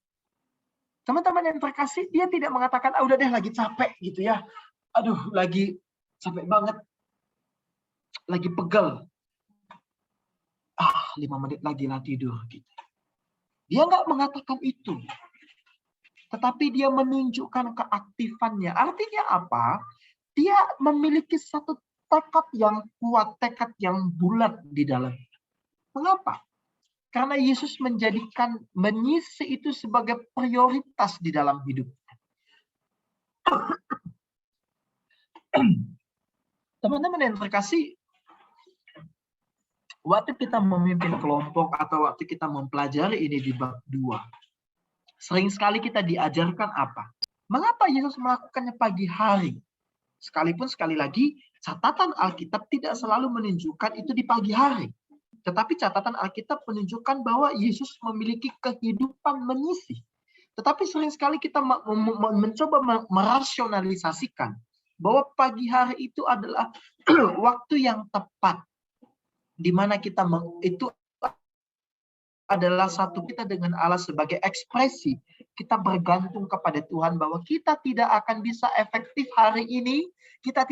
Teman-teman yang terkasih, dia tidak mengatakan, udah deh lagi capek gitu ya. Aduh, lagi capek banget. Lagi pegel. 5 menit lagi lah tidur. Gitu. Dia nggak mengatakan itu. Tetapi dia menunjukkan keaktifannya. Artinya apa? Dia memiliki satu tekad yang kuat, tekad yang bulat di dalamnya. Mengapa? Karena Yesus menjadikan menyisih itu sebagai prioritas di dalam hidupnya. Teman-teman yang terkasih, waktu kita memimpin kelompok atau waktu kita mempelajari ini di bab 2, sering sekali kita diajarkan apa? Mengapa Yesus melakukannya pagi hari? Sekalipun sekali lagi, catatan Alkitab tidak selalu menunjukkan itu di pagi hari. Tetapi catatan Alkitab menunjukkan bahwa Yesus memiliki kehidupan menyisih. Tetapi sering sekali kita mencoba merasionalisasikan bahwa pagi hari itu adalah waktu yang tepat. Di mana kita itu adalah satu kita dengan Allah sebagai ekspresi. Kita bergantung kepada Tuhan bahwa kita tidak akan bisa efektif hari ini. Kita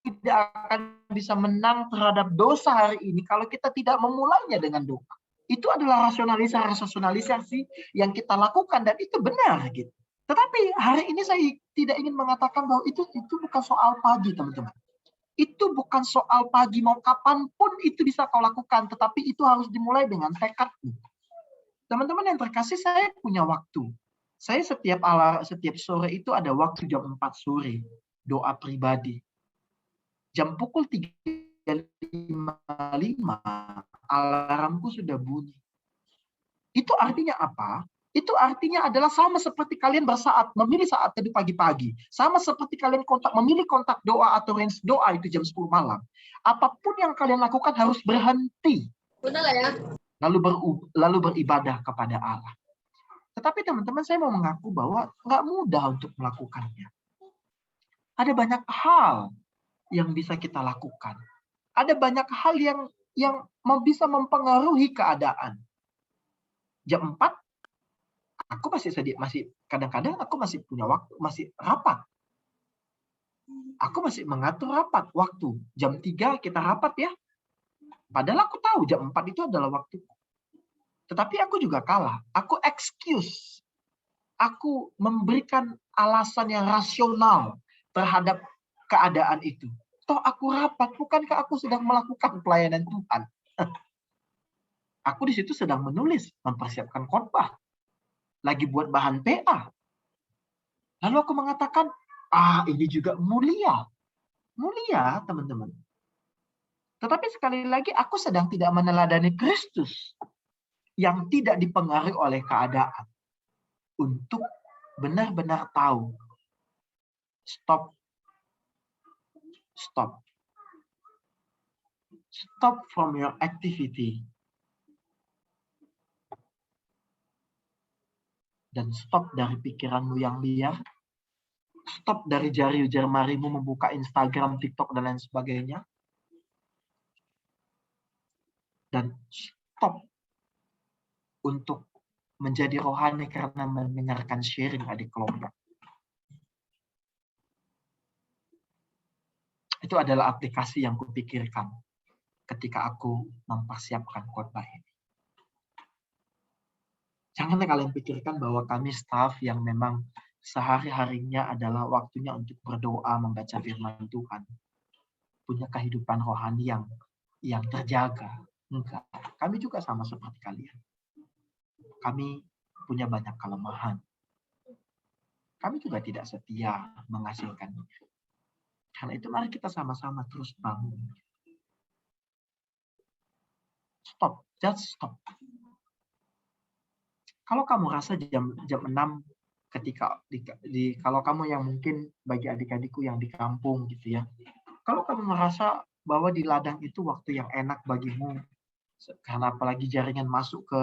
tidak akan bisa menang terhadap dosa hari ini kalau kita tidak memulainya dengan doa. Itu adalah rasionalisasi yang kita lakukan dan itu benar gitu. Tetapi hari ini saya tidak ingin mengatakan bahwa itu bukan soal pagi, teman-teman. Itu bukan soal pagi, mau kapanpun itu bisa kau lakukan, tetapi itu harus dimulai dengan tekadmu. Teman-teman yang terkasih, saya punya waktu. Saya setiap sore itu ada waktu jam 4 sore, doa pribadi. Jam pukul 3.55, alarmku sudah bunyi. Itu artinya apa? Itu artinya adalah sama seperti kalian memilih saat teduh pagi-pagi. Sama seperti kalian memilih kontak doa atau range doa itu jam 10 malam. Apapun yang kalian lakukan harus berhenti. Benar ya? Lalu beribadah kepada Allah. Tetapi teman-teman, saya mau mengaku bahwa nggak mudah untuk melakukannya. Ada banyak hal yang bisa kita lakukan. Ada banyak hal yang bisa mempengaruhi keadaan. Jam 4 aku masih kadang-kadang aku masih punya waktu, masih rapat. Aku masih mengatur rapat waktu. Jam 3 kita rapat ya. Padahal aku tahu jam 4 itu adalah waktu. Tetapi aku juga kalah. Aku excuse. Aku memberikan alasan yang rasional terhadap keadaan itu. Toh aku rapat, bukankah aku sedang melakukan pelayanan Tuhan? Aku di situ sedang menulis, mempersiapkan khotbah. Lagi buat bahan PA. Lalu aku mengatakan, ini juga mulia. Mulia, teman-teman. Tetapi sekali lagi, aku sedang tidak meneladani Kristus yang tidak dipengaruhi oleh keadaan. Untuk benar-benar tahu. Stop. Stop from your activity. Dan stop dari pikiranmu yang liar. Stop dari jari-jarimu membuka Instagram, TikTok, dan lain sebagainya. Dan stop untuk menjadi rohani karena mendengarkan sharing adik kelompok. Itu adalah aplikasi yang kupikirkan ketika aku mempersiapkan khotbah ini. Jangan kalian pikirkan bahwa kami staf yang memang sehari-harinya adalah waktunya untuk berdoa, membaca firman Tuhan. Punya kehidupan rohani yang terjaga. Enggak. Kami juga sama seperti kalian. Kami punya banyak kelemahan. Kami juga tidak setia menghasilkan. Karena itu mari kita sama-sama terus bangun. Stop, just stop. Kalau kamu rasa jam 6 ketika kalau kamu yang mungkin bagi adik-adikku yang di kampung gitu ya. Kalau kamu merasa bahwa di ladang itu waktu yang enak bagimu, karena apalagi jaringan masuk ke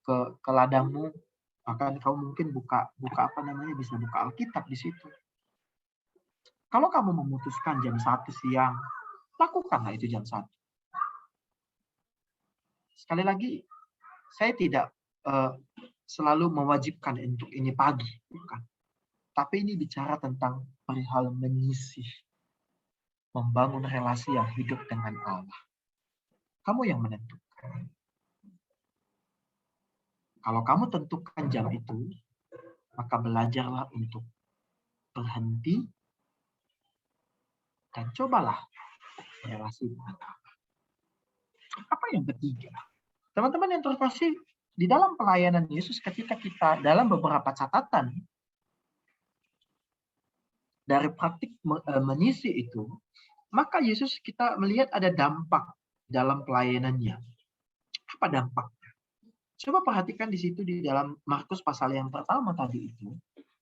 ke ladangmu, maka kamu mungkin buka bisa buka Alkitab di situ. Kalau kamu memutuskan jam 1 siang, lakukanlah itu jam 1. Sekali lagi, saya tidak selalu mewajibkan untuk ini pagi, bukan. Tapi ini bicara tentang perihal menyisih, membangun relasi yang hidup dengan Allah. Kamu yang menentukan. Kalau kamu tentukan jam itu, maka belajarlah untuk berhenti dan cobalah relasi dengan Allah. Apa yang ketiga? Teman-teman yang terkasih, di dalam pelayanan Yesus ketika kita dalam beberapa catatan dari praktik menyisi itu, maka Yesus kita melihat ada dampak dalam pelayanannya. Apa dampaknya? Coba perhatikan di situ di dalam Markus pasal yang pertama tadi itu,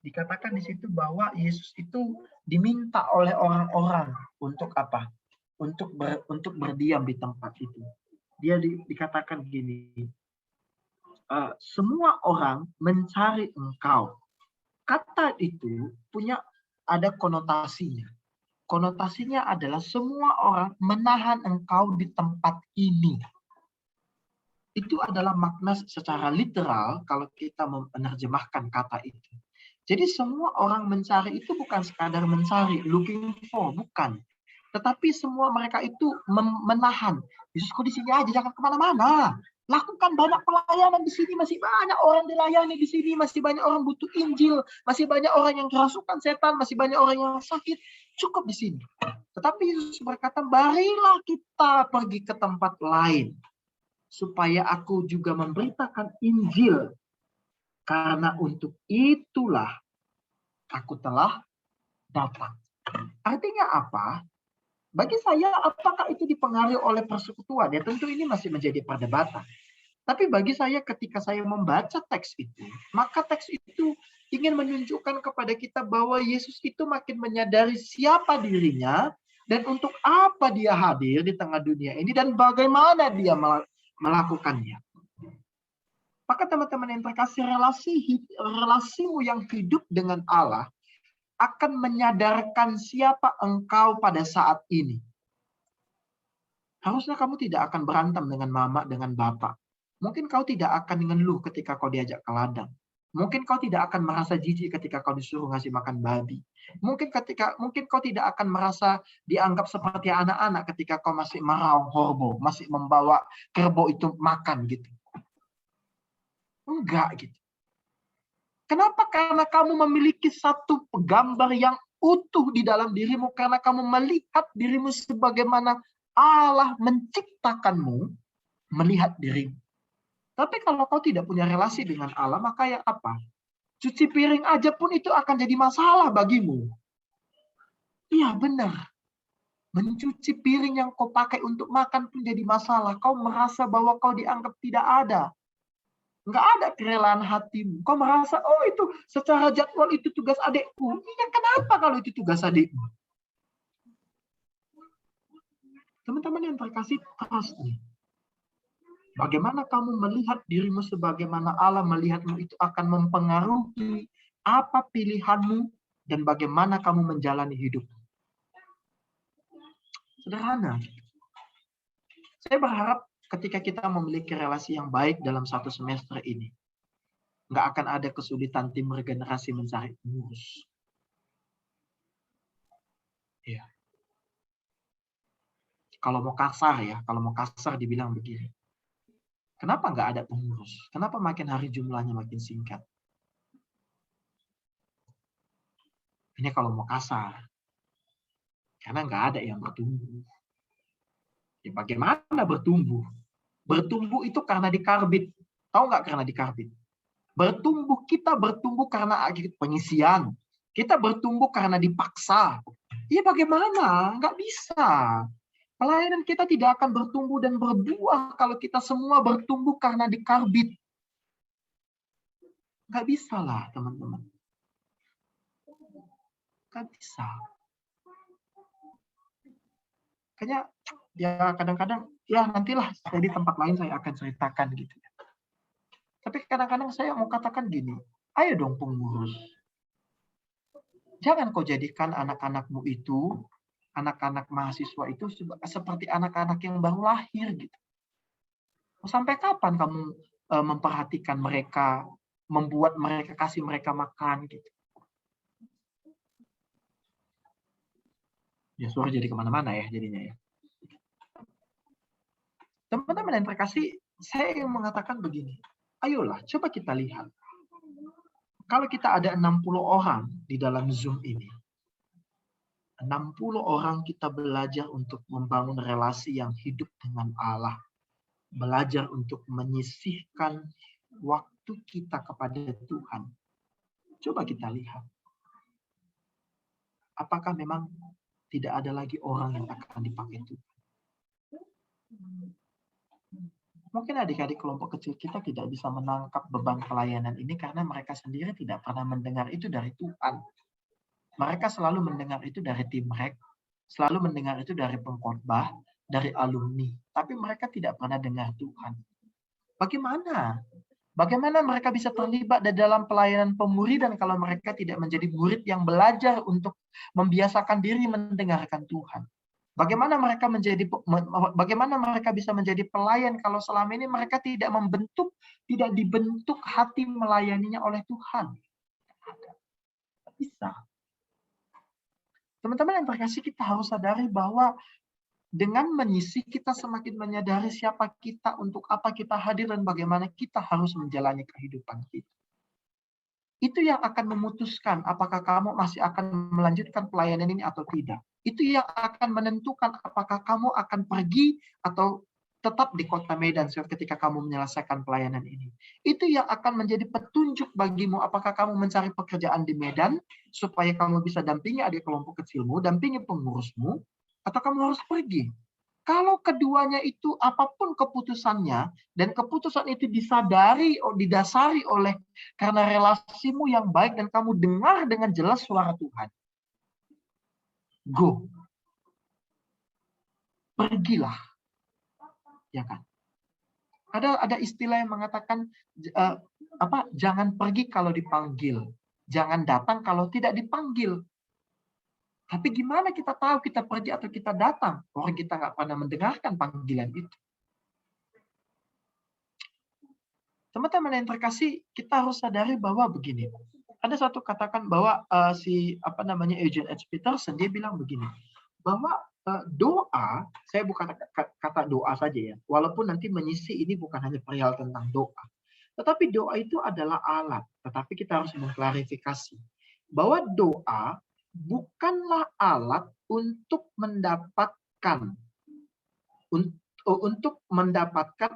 dikatakan di situ bahwa Yesus itu diminta oleh orang-orang untuk apa? Untuk berdiam di tempat itu. Dia dikatakan gini, semua orang mencari engkau. Kata itu ada konotasinya. Konotasinya adalah semua orang menahan engkau di tempat ini. Itu adalah makna secara literal kalau kita menerjemahkan kata itu. Jadi semua orang mencari itu bukan sekadar mencari, looking for, bukan. Tetapi semua mereka itu menahan. Yesus kok di sini aja, jangan kemana-mana. Lakukan banyak pelayanan di sini, masih banyak orang dilayani di sini, masih banyak orang butuh Injil, masih banyak orang yang kerasukan setan, masih banyak orang yang sakit. Cukup di sini. Tetapi Yesus berkata, marilah kita pergi ke tempat lain. Supaya aku juga memberitakan Injil. Karena untuk itulah aku telah datang. Artinya apa? Bagi saya, apakah itu dipengaruhi oleh persekutuan? Ya tentu ini masih menjadi perdebatan. Tapi bagi saya ketika saya membaca teks itu, maka teks itu ingin menunjukkan kepada kita bahwa Yesus itu makin menyadari siapa dirinya dan untuk apa dia hadir di tengah dunia ini dan bagaimana dia melakukannya. Maka teman-teman yang terkasih, relasimu yang hidup dengan Allah akan menyadarkan siapa engkau pada saat ini. Harusnya kamu tidak akan berantem dengan mama, dengan bapak. Mungkin kau tidak akan ngeluh ketika kau diajak ke ladang. Mungkin kau tidak akan merasa jijik ketika kau disuruh ngasih makan babi. Mungkin kau tidak akan merasa dianggap seperti anak-anak ketika kau masih meraung horbo, masih membawa kerbau itu makan gitu. Enggak gitu. Kenapa? Karena kamu memiliki satu gambar yang utuh di dalam dirimu. Karena kamu melihat dirimu sebagaimana Allah menciptakanmu melihat dirimu. Tapi kalau kau tidak punya relasi dengan Allah, maka ya apa? Cuci piring aja pun itu akan jadi masalah bagimu. Iya benar. Mencuci piring yang kau pakai untuk makan pun jadi masalah. Kau merasa bahwa kau dianggap tidak ada. Nggak ada kerelaan hatimu. Kau merasa, oh itu secara jadwal itu tugas adikku. Iya, kenapa kalau itu tugas adikmu? Teman-teman yang terkasih, trust nih. Bagaimana kamu melihat dirimu sebagaimana Allah melihatmu itu akan mempengaruhi apa pilihanmu dan bagaimana kamu menjalani hidupmu. Sederhana. Saya berharap ketika kita memiliki relasi yang baik dalam satu semester ini, nggak akan ada kesulitan tim regenerasi mencari pengurus. Iya. Kalau mau kasar ya, kalau mau kasar dibilang begini. Kenapa nggak ada pengurus? Kenapa makin hari jumlahnya makin singkat? Ini kalau mau kasar. Karena nggak ada yang bertumbuh. Ya bagaimana bertumbuh? Bertumbuh itu karena dikarbit. Tahu nggak karena dikarbit? Kita bertumbuh karena pengisian. Kita bertumbuh karena dipaksa. Ya bagaimana? Nggak bisa. Pelayanan kita tidak akan bertumbuh dan berbuah kalau kita semua bertumbuh karena dikarbit. Nggak bisa lah, teman-teman. Nggak bisa. Kayaknya ya kadang-kadang, ya nantilah saya di tempat lain saya akan ceritakan gitu. Tapi kadang-kadang saya mau katakan gini, ayo dong pengurus. Jangan kau jadikan anak-anakmu itu, anak-anak mahasiswa itu seperti anak-anak yang baru lahir gitu. Sampai kapan kamu memperhatikan mereka, membuat mereka, kasih mereka makan gitu. Ya suara jadi kemana-mana ya jadinya ya. Teman-teman yang terkasih, saya yang mengatakan begini. Ayolah, coba kita lihat. Kalau kita ada 60 orang di dalam Zoom ini, 60 orang kita belajar untuk membangun relasi yang hidup dengan Allah. Belajar untuk menyisihkan waktu kita kepada Tuhan. Coba kita lihat. Apakah memang tidak ada lagi orang yang akan dipakai Tuhan? Mungkin adik-adik kelompok kecil kita tidak bisa menangkap beban pelayanan ini karena mereka sendiri tidak pernah mendengar itu dari Tuhan. Mereka selalu mendengar itu dari tim rek, selalu mendengar itu dari pengkhotbah, dari alumni. Tapi mereka tidak pernah dengar Tuhan. Bagaimana? Bagaimana mereka bisa terlibat di dalam pelayanan pemuridan kalau mereka tidak menjadi murid yang belajar untuk membiasakan diri mendengarkan Tuhan? Bagaimana mereka bisa menjadi pelayan kalau selama ini mereka tidak dibentuk hati melayaninya oleh Tuhan? Bisa. Teman-teman yang terkasih, kita harus sadari bahwa dengan menyisi kita semakin menyadari siapa kita, untuk apa kita hadir, dan bagaimana kita harus menjalani kehidupan kita. Itu yang akan memutuskan apakah kamu masih akan melanjutkan pelayanan ini atau tidak. Itu yang akan menentukan apakah kamu akan pergi atau tetap di kota Medan ketika kamu menyelesaikan pelayanan ini. Itu yang akan menjadi petunjuk bagimu apakah kamu mencari pekerjaan di Medan supaya kamu bisa dampingi adik kelompok kecilmu, dampingi pengurusmu, atau kamu harus pergi. Kalau keduanya itu apapun keputusannya, dan keputusan itu didasari oleh karena relasimu yang baik dan kamu dengar dengan jelas suara Tuhan, go, pergilah, ya kan? Ada istilah yang mengatakan jangan pergi kalau dipanggil, jangan datang kalau tidak dipanggil. Tapi gimana kita tahu kita pergi atau kita datang? Orang kita nggak pernah mendengarkan panggilan itu. Teman-teman yang terkasih, kita harus sadari bahwa begini. Ada satu katakan bahwa Eugene H. Peterson, dia bilang begini, bahwa doa, saya bukan kata doa saja ya, walaupun nanti menyisi ini bukan hanya perihal tentang doa, tetapi doa itu adalah alat. Tetapi kita harus mengklarifikasi bahwa doa bukanlah alat untuk mendapatkan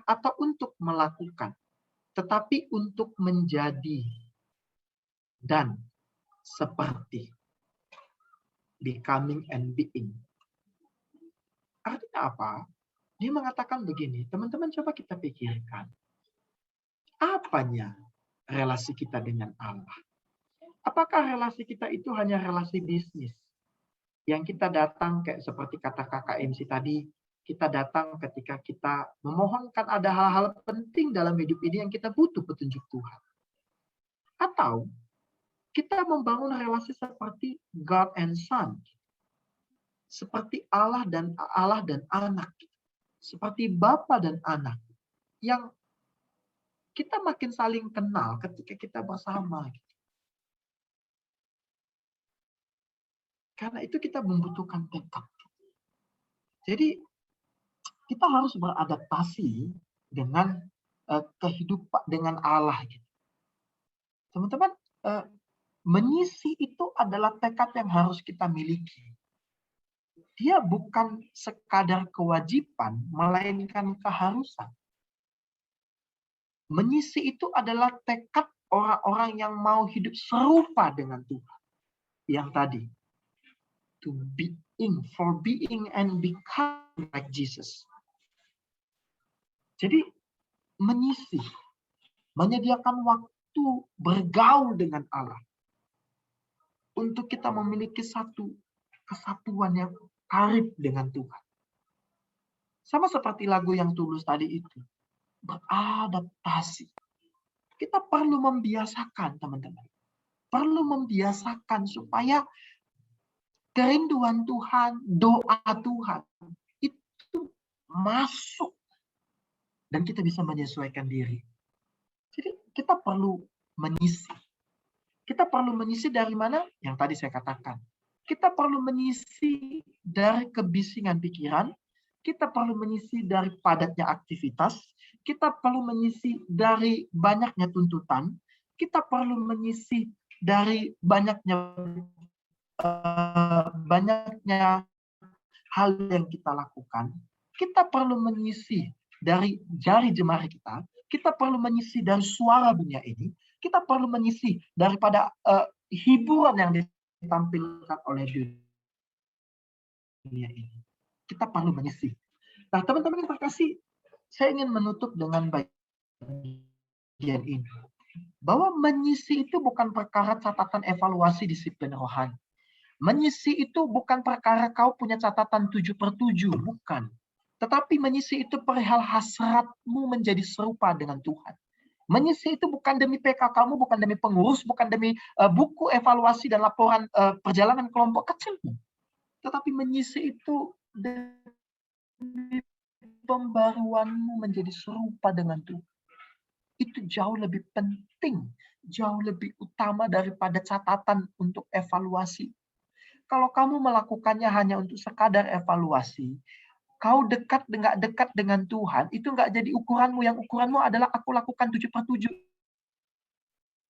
atau untuk melakukan, tetapi untuk menjadi dan seperti, becoming and being. Artinya apa? Dia mengatakan begini, teman-teman coba kita pikirkan. Apanya relasi kita dengan Allah? Apakah relasi kita itu hanya relasi bisnis? Yang kita datang kayak seperti kata kakak MC tadi, kita datang ketika kita memohonkan ada hal-hal penting dalam hidup ini yang kita butuh petunjuk Tuhan. Atau kita membangun relasi seperti God and Son. Seperti Allah dan anak. Seperti Bapa dan anak. Yang kita makin saling kenal ketika kita bersama. Karena itu kita membutuhkan tekad. Jadi kita harus beradaptasi dengan kehidupan dengan Allah. Gitu. Teman-teman, mengisi itu adalah tekad yang harus kita miliki. Dia bukan sekadar kewajiban, melainkan keharusan. Mengisi itu adalah tekad orang-orang yang mau hidup serupa dengan Tuhan. Yang tadi, to being, for being and becoming like Jesus. Jadi, mengisi, menyediakan waktu bergaul dengan Allah. Untuk kita memiliki satu kesatuan yang karib dengan Tuhan. Sama seperti lagu yang Tulus tadi itu. Beradaptasi. Kita perlu membiasakan, teman-teman. Perlu membiasakan supaya kerinduan Tuhan, doa Tuhan, itu masuk. Dan kita bisa menyesuaikan diri. Jadi kita perlu mengisi. Kita perlu mengisi dari mana? Yang tadi saya katakan. Kita perlu mengisi dari kebisingan pikiran. Kita perlu mengisi dari padatnya aktivitas. Kita perlu mengisi dari banyaknya tuntutan. Kita perlu mengisi dari banyaknya hal yang kita lakukan. Kita perlu mengisi dari jari jemari kita. Kita perlu mengisi dari suara dunia ini. Kita perlu mengisi daripada hiburan yang ditampilkan oleh dunia ini. Kita perlu mengisi. Nah, teman-teman yang terkasih, saya ingin menutup dengan bagian ini. Bahwa mengisi itu bukan perkara catatan evaluasi disiplin rohani. Mengisi itu bukan perkara kau punya catatan 7/7, bukan. Tetapi mengisi itu perihal hasratmu menjadi serupa dengan Tuhan. Mengisi itu bukan demi PK kamu, bukan demi pengurus, bukan demi buku evaluasi dan laporan perjalanan kelompok kecilmu. Tetapi mengisi itu demi pembaruanmu menjadi serupa dengan Tuhan. Itu jauh lebih penting, jauh lebih utama daripada catatan untuk evaluasi. Kalau kamu melakukannya hanya untuk sekadar evaluasi, kau dekat dengan Tuhan, itu nggak jadi ukuranmu. Yang ukuranmu adalah aku lakukan 7/7.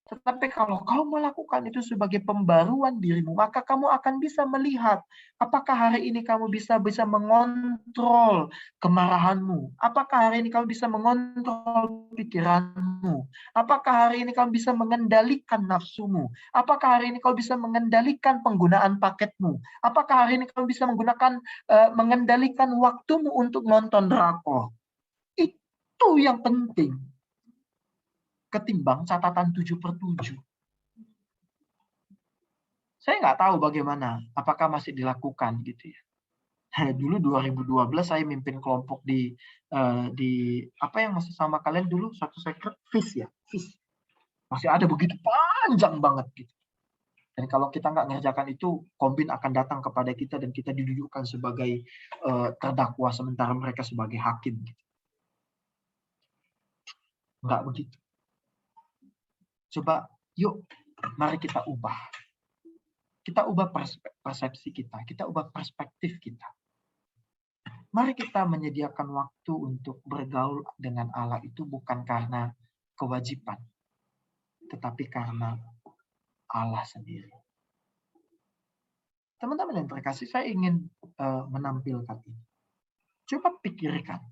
Tetapi kalau kau melakukan itu sebagai pembaruan dirimu, maka kamu akan bisa melihat apakah hari ini kamu bisa mengontrol kemarahanmu. Apakah hari ini kamu bisa mengontrol pikiranmu. Apakah hari ini kamu bisa mengendalikan nafsumu. Apakah hari ini kau bisa mengendalikan penggunaan paketmu. Apakah hari ini kamu bisa mengendalikan waktumu untuk nonton drakor. Itu yang penting. Ketimbang catatan 7/7. Saya nggak tahu bagaimana, apakah masih dilakukan gitu ya. Dulu 2012 saya mimpin kelompok di apa yang masih sama kalian dulu, satu secret, FIS ya, FIS. Masih ada begitu panjang banget gitu. Dan kalau kita nggak ngerjakan itu, kombin akan datang kepada kita dan kita didudukkan sebagai terdakwa sementara mereka sebagai hakim. Gitu. Nggak begitu. Coba, yuk, mari kita ubah. Kita ubah persepsi kita. Kita ubah perspektif kita. Mari kita menyediakan waktu untuk bergaul dengan Allah itu bukan karena kewajiban. Tetapi karena Allah sendiri. Teman-teman yang terkasih, saya ingin menampilkan ini. Coba pikirkan.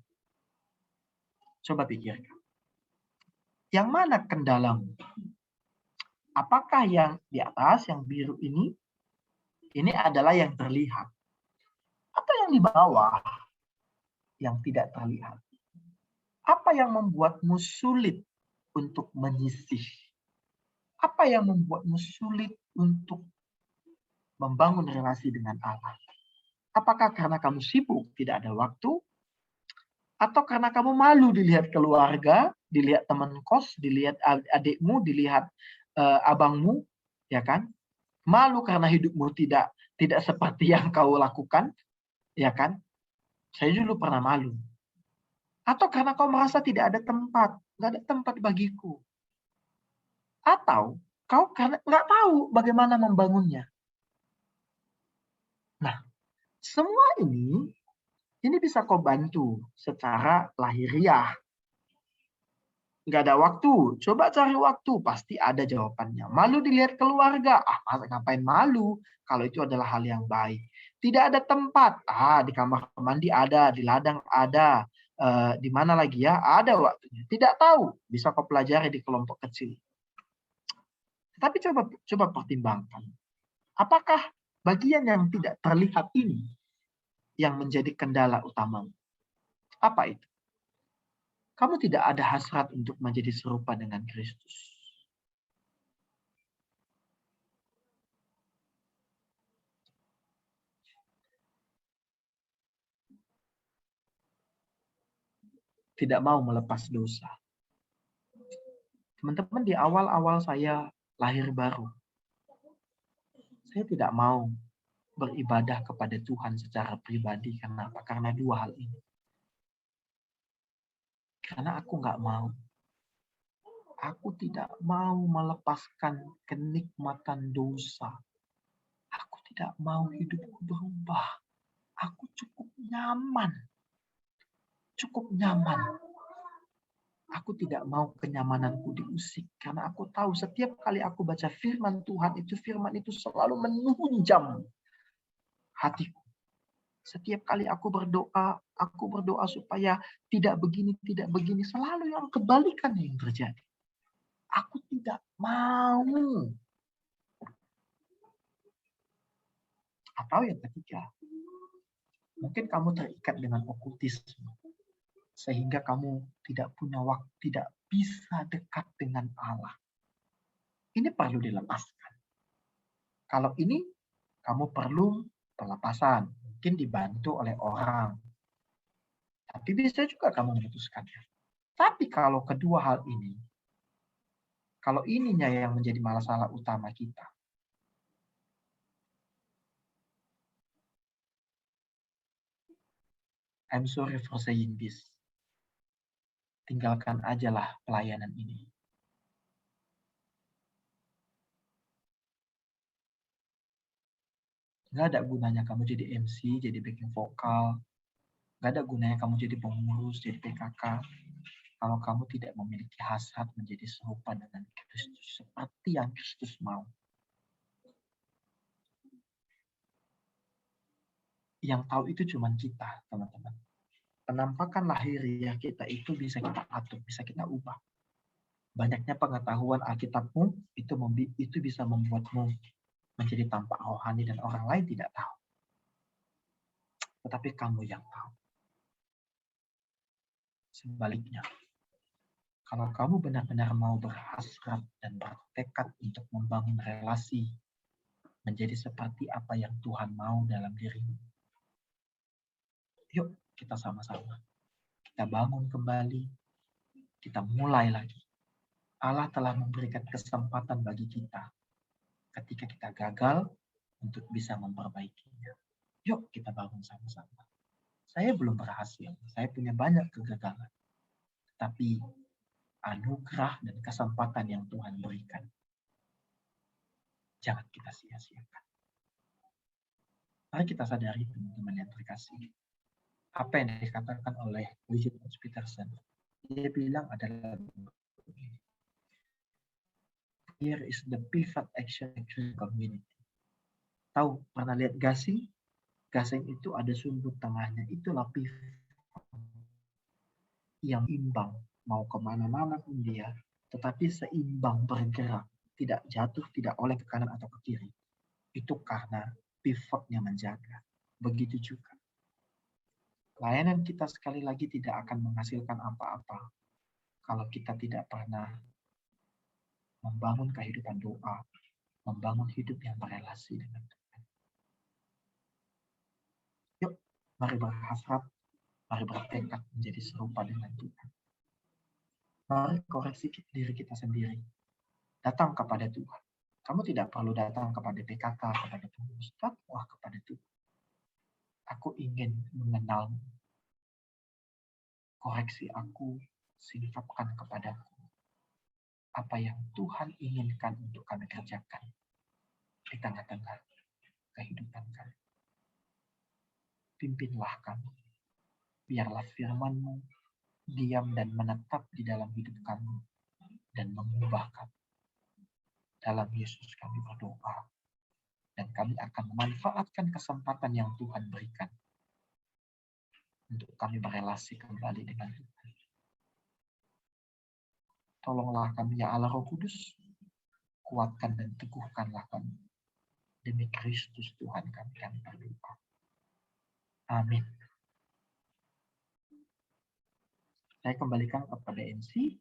Yang mana kendalamu? Apakah yang di atas, yang biru ini adalah yang terlihat? Atau yang di bawah, yang tidak terlihat? Apa yang membuatmu sulit untuk menyisih? Apa yang membuatmu sulit untuk membangun relasi dengan Allah? Apakah karena kamu sibuk, tidak ada waktu? Atau karena kamu malu dilihat keluarga, dilihat teman kos, dilihat adikmu, dilihat abangmu, ya kan? Malu karena hidupmu tidak seperti yang kau lakukan, ya kan? Saya dulu pernah malu. Atau karena kau merasa tidak ada tempat, nggak ada tempat bagiku. Atau kau karena nggak tahu bagaimana membangunnya. Semua ini bisa kau bantu secara lahiriah. Nggak ada waktu, coba cari waktu, pasti ada jawabannya. Malu dilihat keluarga, masa ngapain malu kalau itu adalah hal yang baik. Tidak ada tempat, di kamar mandi ada, di ladang ada, di mana lagi ya, ada waktunya. Tidak tahu, bisa kau pelajari di kelompok kecil. Tapi coba pertimbangkan, apakah bagian yang tidak terlihat ini yang menjadi kendala utama? Apa itu? Kamu tidak ada hasrat untuk menjadi serupa dengan Kristus. Tidak mau melepas dosa. Teman-teman, di awal-awal saya lahir baru, saya tidak mau beribadah kepada Tuhan secara pribadi. Kenapa? Karena dua hal ini. Karena aku nggak mau. Aku tidak mau melepaskan kenikmatan dosa. Aku tidak mau hidupku berubah. Aku cukup nyaman. Cukup nyaman. Aku tidak mau kenyamananku diusik. Karena aku tahu setiap kali aku baca firman Tuhan itu selalu menunjam hatiku. Setiap kali aku berdoa supaya tidak begini, selalu yang kebalikan yang terjadi. Aku tidak mau. Atau yang ketiga, mungkin kamu terikat dengan okultisme. Sehingga kamu tidak punya waktu, tidak bisa dekat dengan Allah. Ini perlu dilepaskan. Kalau ini, kamu perlu pelepasan. Mungkin dibantu oleh orang. Tapi bisa juga kamu memutuskannya. Tapi kalau kedua hal ini, kalau ininya yang menjadi masalah utama kita, I'm sorry for saying this. Tinggalkan ajalah pelayanan ini. Nggak ada gunanya kamu jadi MC, jadi backing vokal. Nggak ada gunanya kamu jadi pengurus, jadi PKK. Kalau kamu tidak memiliki hasrat menjadi serupa dengan Kristus, seperti yang Kristus mau. Yang tahu itu cuma kita, teman-teman. Penampakan lahiriah kita itu bisa kita atur, bisa kita ubah. Banyaknya pengetahuan Alkitabmu itu bisa membuatmu menjadi tampak rohani dan orang lain tidak tahu. Tetapi kamu yang tahu. Sebaliknya, kalau kamu benar-benar mau berhasrat dan bertekad untuk membangun relasi menjadi seperti apa yang Tuhan mau dalam dirimu, yuk kita sama-sama. Kita bangun kembali, kita mulai lagi. Allah telah memberikan kesempatan bagi kita ketika kita gagal untuk bisa memperbaikinya. Yuk kita bangun sama-sama. Saya belum berhasil, saya punya banyak kegagalan. Tapi anugerah dan kesempatan yang Tuhan berikan, jangan kita sia-siakan. Mari kita sadari, teman-teman yang terkasih, apa yang dikatakan oleh Eugene Peterson. Dia bilang adalah, here is the pivot action community. Tahu, pernah lihat gasing? Gasing itu ada sumber tengahnya, itulah pivot yang imbang, mau kemana-mana pun dia, tetapi seimbang bergerak, tidak jatuh, tidak oleh ke kanan atau ke kiri. Itu karena pivotnya menjaga. Begitu juga. Layanan kita sekali lagi tidak akan menghasilkan apa-apa kalau kita tidak pernah membangun kehidupan doa, membangun hidup yang berelasi dengan Tuhan. Yuk, mari berhasrat, mari bertekad menjadi serupa dengan Tuhan. Mari koreksi diri kita sendiri. Datang kepada Tuhan. Kamu tidak perlu datang kepada PKK, kepada pengurus, datanglah kepada Tuhan. Aku ingin mengenalmu. Koreksi aku, singkapkan kepadaku apa yang Tuhan inginkan untuk kami kerjakan di tengah-tengah kehidupan kami. pimpinlah kami. Biarlah firman-Mu diam dan menetap di dalam hidup kami dan mengubah kami. Dalam Yesus kami berdoa. Dan kami akan memanfaatkan kesempatan yang Tuhan berikan untuk kami berelasi kembali dengan Tuhan. Tolonglah kami ya Allah Roh Kudus, kuatkan dan teguhkanlah kami. Demi Kristus Tuhan kami berdoa. Amin. Saya kembalikan kepada MC.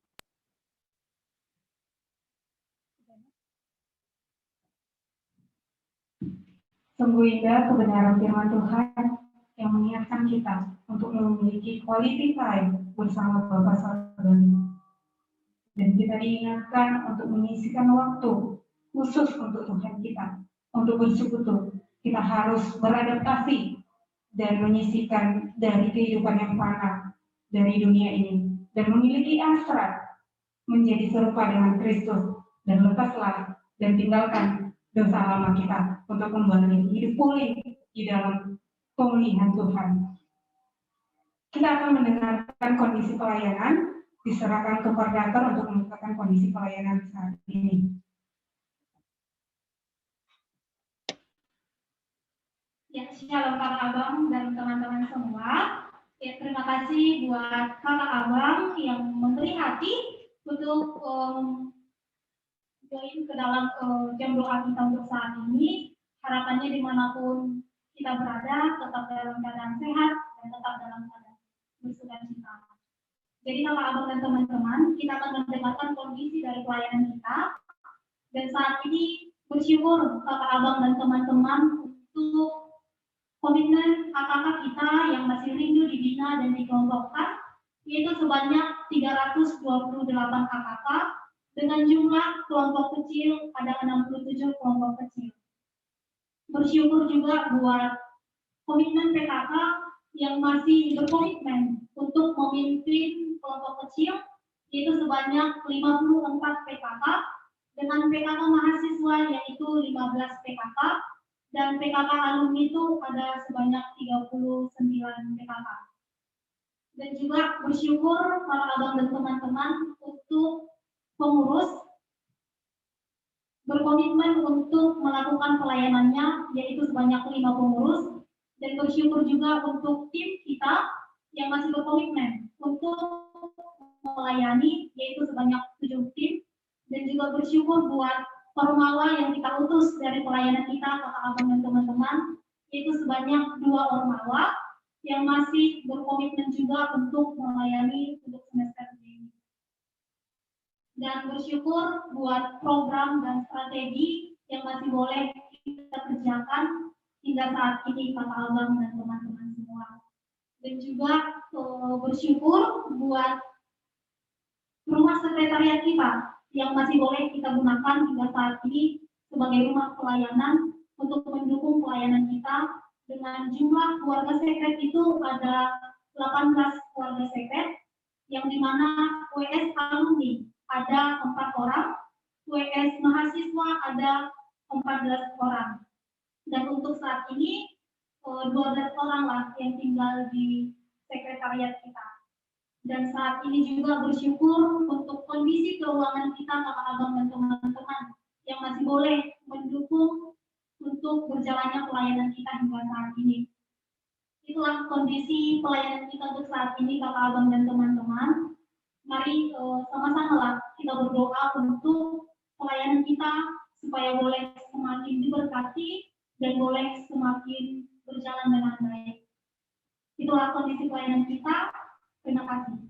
Sungguh indah kebenaran firman Tuhan yang mengingatkan kita untuk memiliki quality time bersama Bapa Surgawi. Dan kita diingatkan untuk menyisihkan waktu khusus untuk Tuhan kita, untuk bersekutu. Kita harus beradaptasi dan menyisihkan dari kehidupan yang fana dari dunia ini dan memiliki hasrat menjadi serupa dengan Kristus, dan lepaslah dan tinggalkan dosa lama kita untuk kembali hidup pulih di dalam pemulihan Tuhan. Kita akan mendengarkan kondisi pelayanan, diserahkan ke koordinator untuk membukakan kondisi pelayanan saat ini. Ya, shalom kakak abang dan teman-teman semua. Ya, terima kasih buat kakak abang yang memberi hati untuk join ke dalam jam doa kita untuk saat ini. Harapannya dimanapun kita berada, tetap dalam keadaan sehat dan tetap dalam keadaan bersukacita. Jadi kakak abang dan teman-teman, kita akan mendengarkan kondisi dari pelayanan kita. Dan saat ini bersyukur kakak abang dan teman-teman untuk komitmen kakak-kakak kita yang masih rindu dibina dan dikelompokkan, yaitu sebanyak 328 kakak dengan jumlah kelompok kecil ada 67 kelompok kecil. Bersyukur juga buat komitmen PKK yang masih berkomitmen untuk memimpin kelompok kecil, yaitu sebanyak 54 PKK dengan PKK mahasiswa yaitu 15 PKK. Dan PKK alumni itu ada sebanyak 39 PKK. Dan juga bersyukur para abang dan teman-teman untuk pengurus berkomitmen untuk melakukan pelayanannya, yaitu sebanyak 5 pengurus. Dan bersyukur juga untuk tim kita yang masih berkomitmen untuk melayani, yaitu sebanyak 7 tim. Dan juga bersyukur buat ormawa yang kita utus dari pelayanan kita, kakak abang dan teman-teman, yaitu sebanyak 2 ormawa yang masih berkomitmen juga untuk melayani untuk semester ini. Dan bersyukur buat program dan strategi yang masih boleh kita kerjakan hingga saat ini, kakak abang dan teman-teman semua. Dan juga bersyukur buat rumah sekretariat kita yang masih boleh kita gunakan hingga saat ini sebagai rumah pelayanan untuk mendukung pelayanan kita. Dengan jumlah keluarga sekret itu ada 18 keluarga sekret, yang dimana WS alumni ada 4 orang, WS mahasiswa ada 14 orang. Dan untuk saat ini 12 orang lah yang tinggal di sekretariat kita. Dan saat ini juga bersyukur untuk kondisi keuangan kita, kakak abang dan teman-teman yang masih boleh mendukung untuk berjalannya pelayanan kita hingga saat ini. Itulah kondisi pelayanan kita untuk saat ini, kakak abang dan teman-teman. Mari sama-sama lah kita berdoa untuk pelayanan kita supaya boleh semakin diberkati dan boleh semakin berjalan dengan baik. Itulah kondisi pelayanan kita. Terima kasih.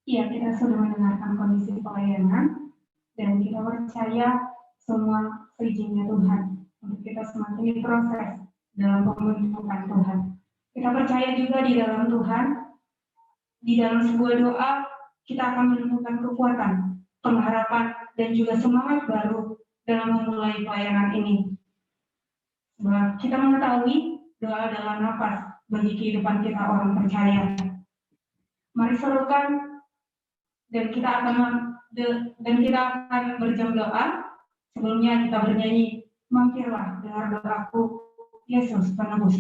Iya, kita sudah mendengarkan kondisi pelayanan dan kita percaya semua seizinnya Tuhan untuk kita semakin diproses dalam pembentukan Tuhan. Kita percaya juga di dalam Tuhan, di dalam sebuah doa kita akan menemukan kekuatan, pengharapan, dan juga semangat baru dalam memulai pelayanan ini. Sebab kita mengetahui doa adalah nafas bagi kehidupan kita orang percaya. Mari serukan dan kita akan berjam doa Sebelumnya kita bernyanyi, mampirlah dengar doaku, Yesus penebus.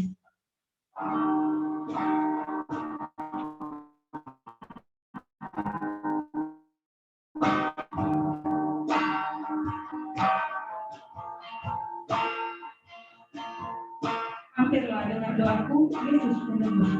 Mampirlah dengar doaku, Yesus penebus.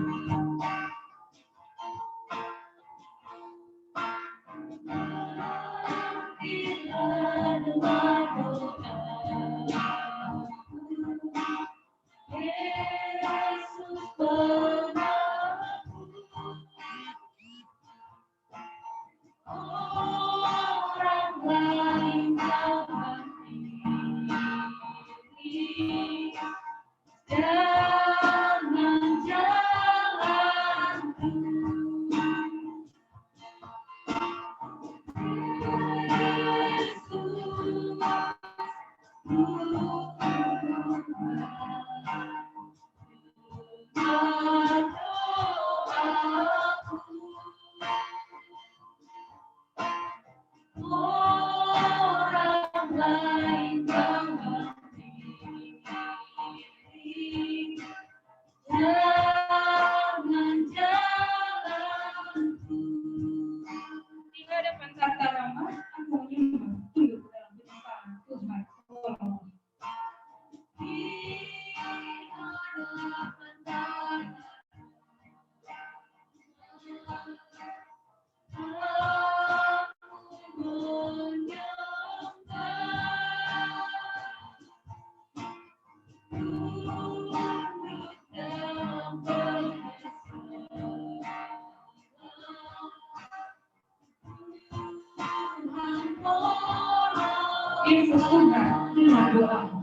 Yesus Tuhan, dengar doaku.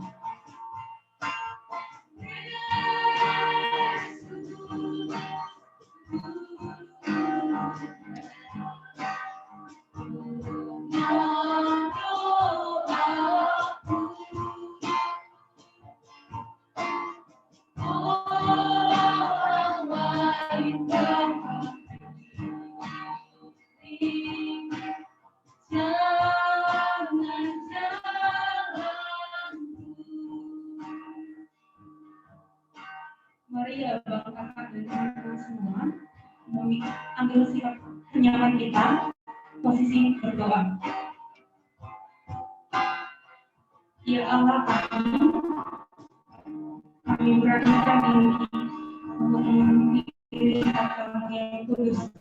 Mari ya Bang Kakak dan teman-teman semua ambil sikap kenyaman kita, posisi berdoa. Ya Allah kami beranikan diri untuk memenuhi diri kami yang kudus,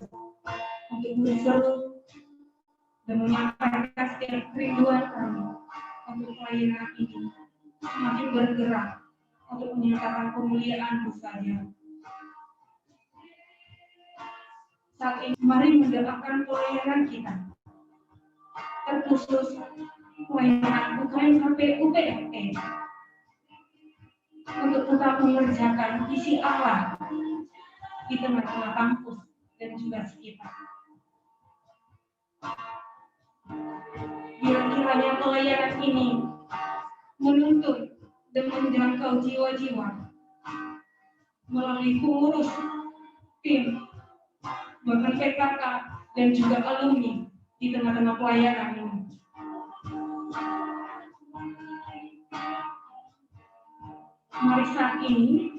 untuk berseru dan menyampaikan setiap kerinduan kami untuk pelayanan ini semakin bergerak untuk menyatakan kemuliaan-Mu saja. Saat ini mari mendoakan pelayanan kita, terkhusus pelayanan UKM UPMP, untuk tetap mengerjakan visi Allah di tengah-tengah kampus dan juga sekitar. Biar kiranya pelayanan ini menuntun dan menjangkau jiwa-jiwa melalui pengurus, tim, bahkan PKK dan juga alumni di tengah-tengah pelayanan ini. Mari saat ini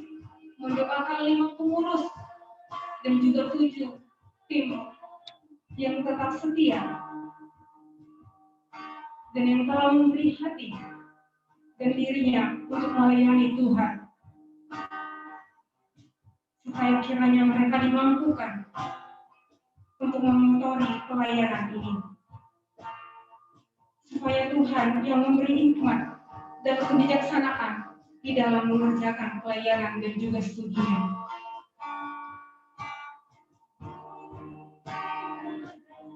mendoakan 5 pengurus dan juga 7 tim yang tetap setia dan yang telah memberi hati dan dirinya untuk melayani Tuhan, supaya kiranya mereka dimampukan untuk memotori pelayanan ini, supaya Tuhan yang memberi hikmat dan kebijaksanaan di dalam mengerjakan pelayanan dan juga studinya.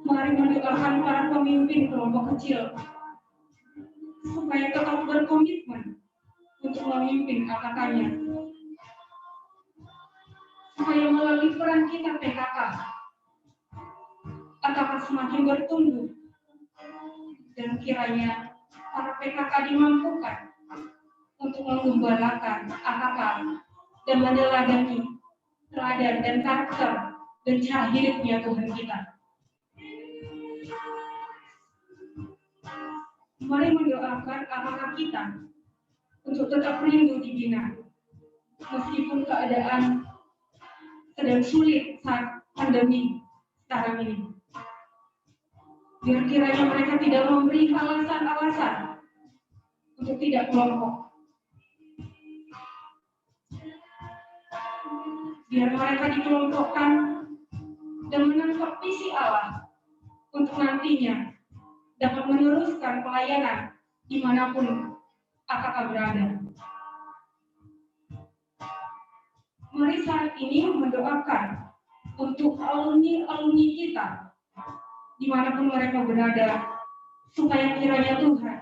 Mari mendoakan para pemimpin kelompok kecil supaya tetap berkomitmen untuk memimpin kakak-kakaknya, supaya melalui peran kita PKK akan semakin bertumbuh, dan kiranya para PKK dimampukan untuk menggembalakan AKK dan meneladani teladan dan karakter dan cara hidupnya Tuhan kita. Mari mendoakan anak-anak kita untuk tetap rindu dibina, meskipun keadaan sedang sulit saat pandemi sekarang ini. Biar kiranya mereka tidak memberi alasan-alasan untuk tidak kelompok. Biar mereka dikelompokkan dan menangkap visi Allah untuk nantinya dapat meneruskan pelayanan dimanapun AKK berada. Mari saat ini mendoakan untuk alumni kita dimanapun mereka berada, supaya kiranya Tuhan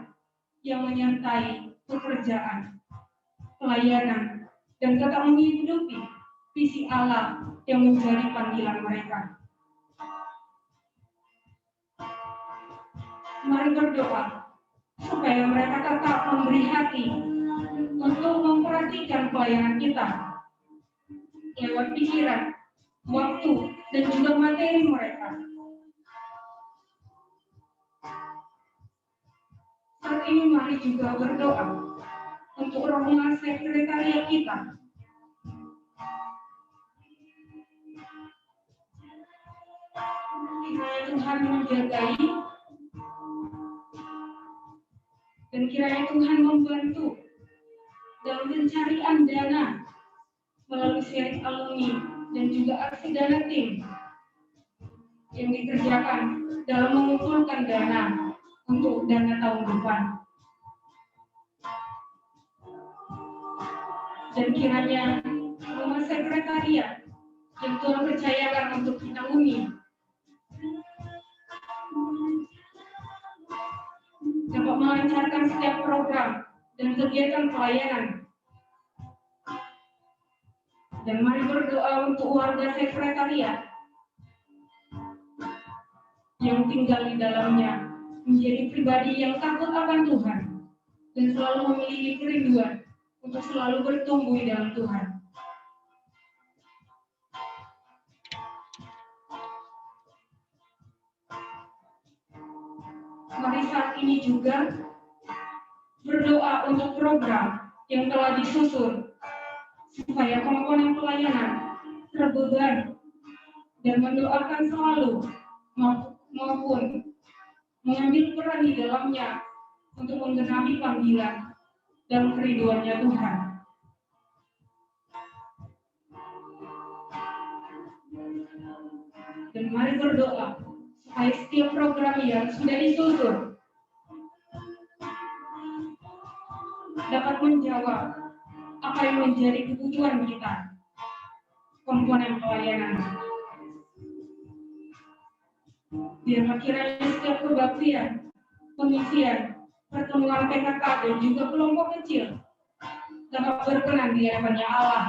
yang menyertai pekerjaan, pelayanan, dan tetap menghidupi visi Allah yang menjadi panggilan mereka. Mari berdoa supaya mereka tetap memberi hati untuk memperhatikan pelayanan kita lewat pikiran, waktu, dan juga materi mereka. Saat ini mari juga berdoa untuk rombongan sekretariat kita. Kiranya Tuhan menjagai dan kiranya Tuhan membantu dalam pencarian dana melalui seri alumni dan juga aksi dana tim yang dikerjakan dalam mengumpulkan dana untuk dana tahun depan. Dan kiranya rumah sekretariat yang Tuhan percayakan untuk kita uni dapat melancarkan setiap program dan kegiatan pelayanan. Dan mari berdoa untuk warga sekretariat yang tinggal di dalamnya menjadi pribadi yang takut akan Tuhan dan selalu memiliki kerinduan untuk selalu bertumbuh di dalam Tuhan. Mari saat ini juga berdoa untuk program yang telah disusun supaya komponen pelayanan terbeban dan mendoakan selalu maupun mengambil peran di dalamnya untuk menggenapi panggilan dan kerinduannya Tuhan. Dan mari berdoa supaya setiap program yang sudah disusun dapat menjawab apa yang menjadi kebutuhan kita, komponen pelayanan. Biarlah kiranya setiap kebaktian, pengisian, pertemuan PKK dan juga kelompok kecil dapat berkenan di hadapannya Allah.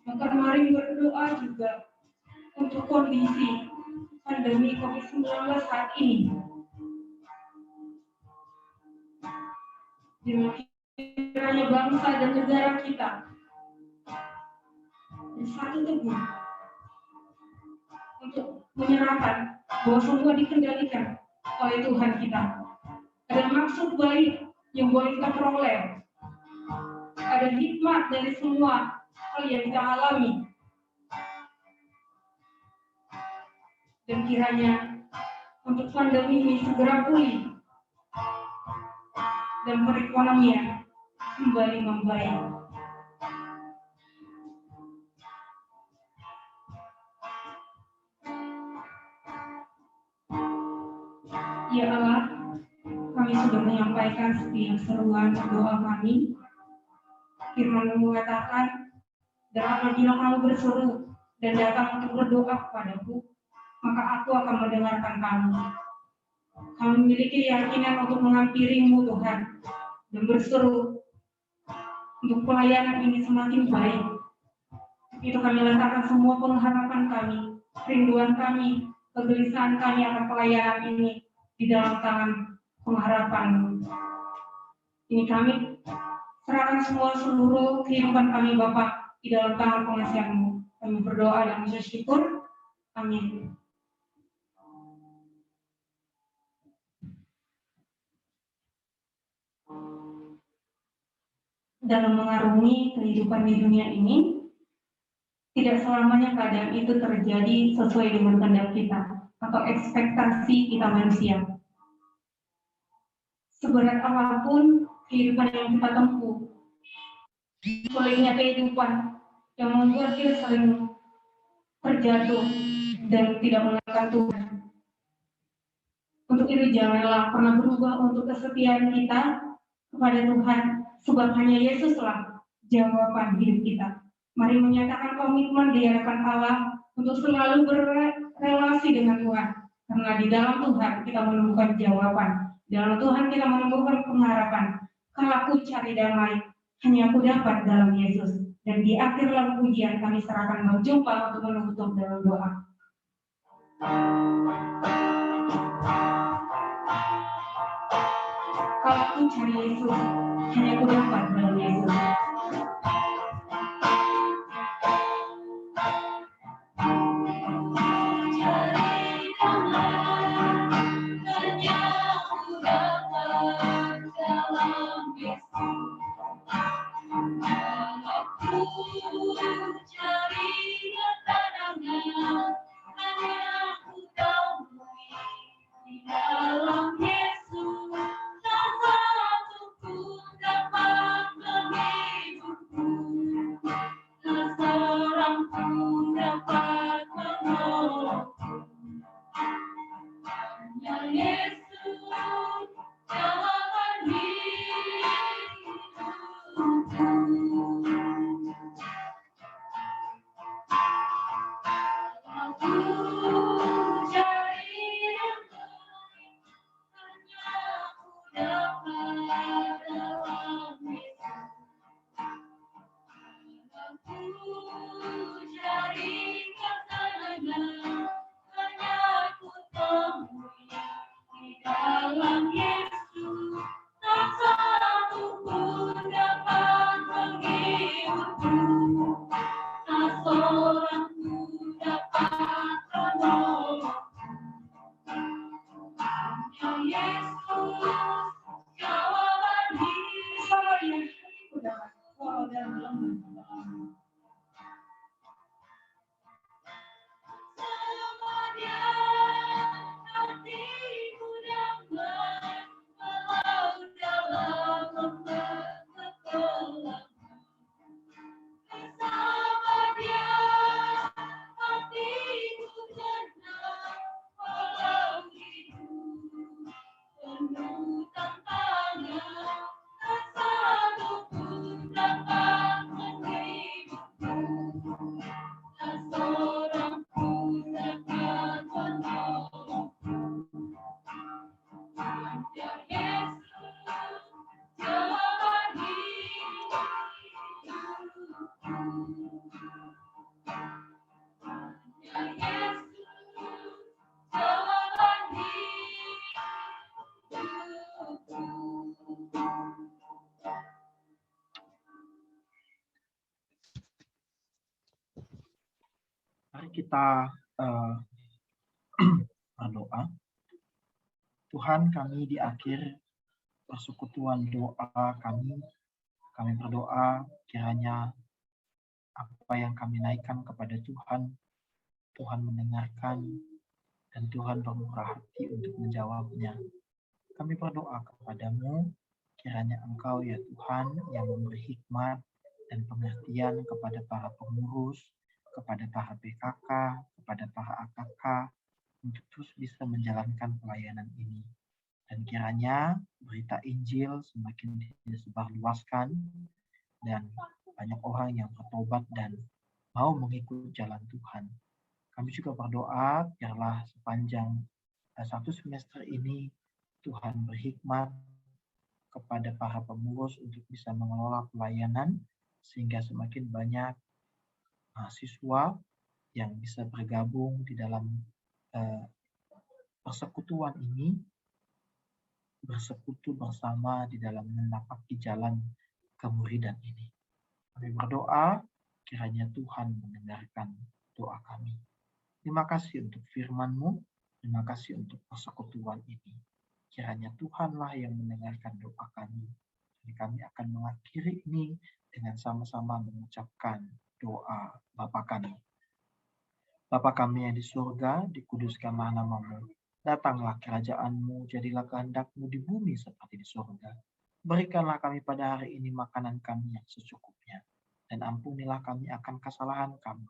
Maka mari berdoa juga untuk kondisi pandemi COVID-19 saat ini. Kiranya bangsa dan negara kita bersatu teguh untuk menyerahkan bahwa semua dikendalikan oleh Tuhan kita. Ada maksud baik yang boleh kita peroleh. Ada hikmat dari semua hal yang kita alami. Dan kiranya untuk pandemi ini segera pulih dan perekonomian kembali membaik. Ya Allah, kami sudah menyampaikan setiap seruan doa kami. Firman mengatakan, dan apabila kamu berseru dan datang untuk berdoa kepadaku, maka aku akan mendengarkan kamu. Kami memiliki keyakinan untuk menghampirimu Tuhan dan berseru untuk pelayanan ini semakin baik. Itu kami letakkan semua pengharapan kami, kerinduan kami, kegelisahan kami akan pelayanan ini di dalam tangan pengharapan. Ini kami serahkan semua seluruh kehidupan kami Bapak di dalam tangan pengasihan-Mu. Kami berdoa dan bersyukur. Amin. Dalam mengarungi kehidupan di dunia ini, tidak selamanya keadaan itu terjadi sesuai dengan kehendak kita atau ekspektasi kita manusia. Seberat apapun kehidupan yang kita tempuh, sulitnya kehidupan yang membuat kita sering terjatuh dan tidak mengenal Tuhan. Untuk itu janganlah pernah berubah untuk kesetiaan kita kepada Tuhan, sebab hanya Yesuslah jawaban hidup kita. Mari menyatakan komitmen di hadapan Allah untuk selalu berrelasi dengan Tuhan, karena di dalam Tuhan kita menemukan jawaban, di dalam Tuhan kita menemukan pengharapan. Kalau aku cari damai, hanya aku dapat dalam Yesus. Dan di akhir lagu pujian kami serahkan berjumpa untuk menutup dalam doa. Kalau aku cari Yesus, hanya aku dapat dalam Yesus. Mari kita berdoa. Tuhan, kami di akhir persekutuan doa kami berdoa kiranya apa yang kami naikkan kepada Tuhan, Tuhan mendengarkan dan Tuhan bermurah hati untuk menjawabnya. Kami berdoa kepadamu, kiranya Engkau ya Tuhan yang memberi hikmat dan pengertian kepada para pengurus, kepada para PKK, kepada para AKK, untuk terus bisa menjalankan pelayanan ini. Dan kiranya berita Injil semakin disebarluaskan dan banyak orang yang bertobat dan mau mengikut jalan Tuhan. Kami juga berdoa biarlah sepanjang satu semester ini Tuhan berhikmat kepada para pengurus untuk bisa mengelola pelayanan sehingga semakin banyak mahasiswa yang bisa bergabung di dalam persekutuan ini, bersekutu bersama di dalam menapaki jalan kemuridan ini. Kami berdoa kiranya Tuhan mendengarkan doa kami. Terima kasih untuk firman-Mu, terima kasih untuk persekutuan ini. Kiranya Tuhanlah yang mendengarkan doa kami. Dan kami akan mengakhiri ini dengan sama-sama mengucapkan doa Bapa kami. Bapa kami yang di surga, dikuduskanlah nama-Mu. Datanglah kerajaan-Mu, jadilah kehendak-Mu di bumi seperti di surga. Berikanlah kami pada hari ini makanan kami yang secukupnya. Dan ampunilah kami akan kesalahan kami,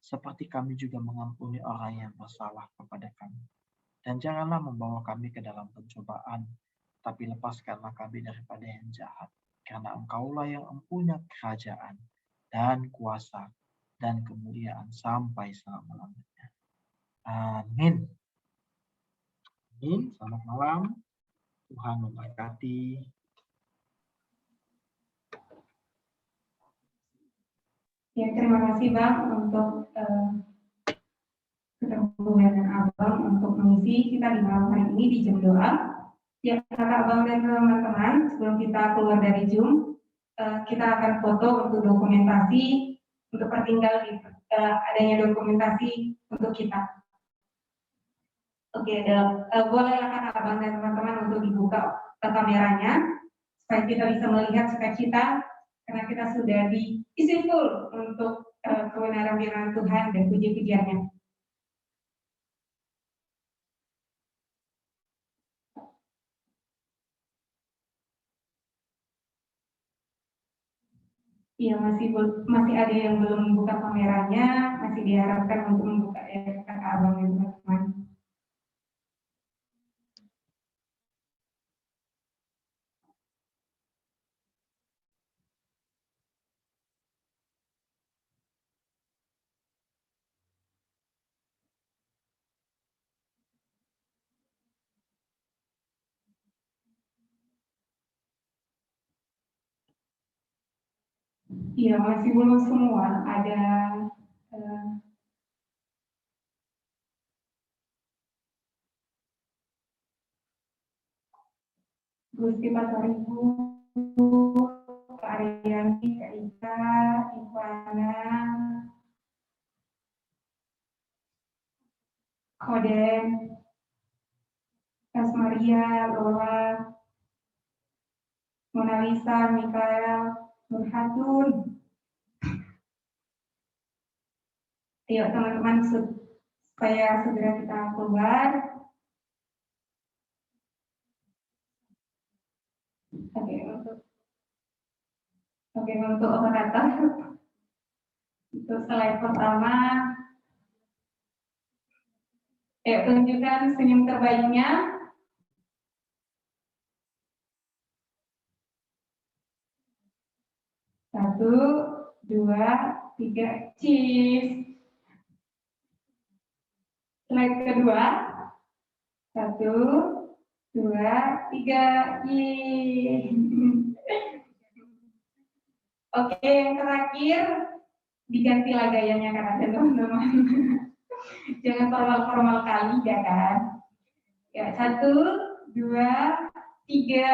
seperti kami juga mengampuni orang yang bersalah kepada kami. Dan janganlah membawa kami ke dalam pencobaan, tapi lepaskanlah kami daripada yang jahat. Karena Engkaulah yang mempunyai kerajaan dan kuasa dan kemuliaan sampai selama-lamanya. Amin. Amin. Selamat malam. Tuhan memberkati. Ya, terima kasih Bang untuk ketemu dengan Abang untuk mengisi kita di malam hari ini di jam doa. Ya, kakak Abang dan teman-teman, sebelum kita keluar dari Zoom, kita akan foto untuk dokumentasi, untuk pertinggal di adanya dokumentasi untuk kita. Oke, bolehlah kakak Abang dan teman-teman untuk dibuka kameranya, supaya kita bisa melihat sukacita, karena kita sudah diisi full untuk kebenaran firman Tuhan dan puji-pujiannya. Iya, masih ada yang belum membuka kameranya, masih diharapkan untuk membuka ya kakak Abang dan teman-teman. Iya, masih belum semua. Ada Gusti Pasaribu, Kak Ariyanti, Kak Ika, Ivana, Koden, Kas Maria, Lola, Mona Lisa, Mikael, Nurhatun. Ayo teman-teman supaya segera kita keluar. Oke, untuk operator, untuk slide pertama, tunjukkan senyum terbaiknya. Satu, dua, tiga, cheese. Slide kedua, satu, dua, tiga, Oke, yang terakhir digantilah gayanya kan teman-teman. Jangan formal-formal kali ya kan. Ya, satu, dua, tiga.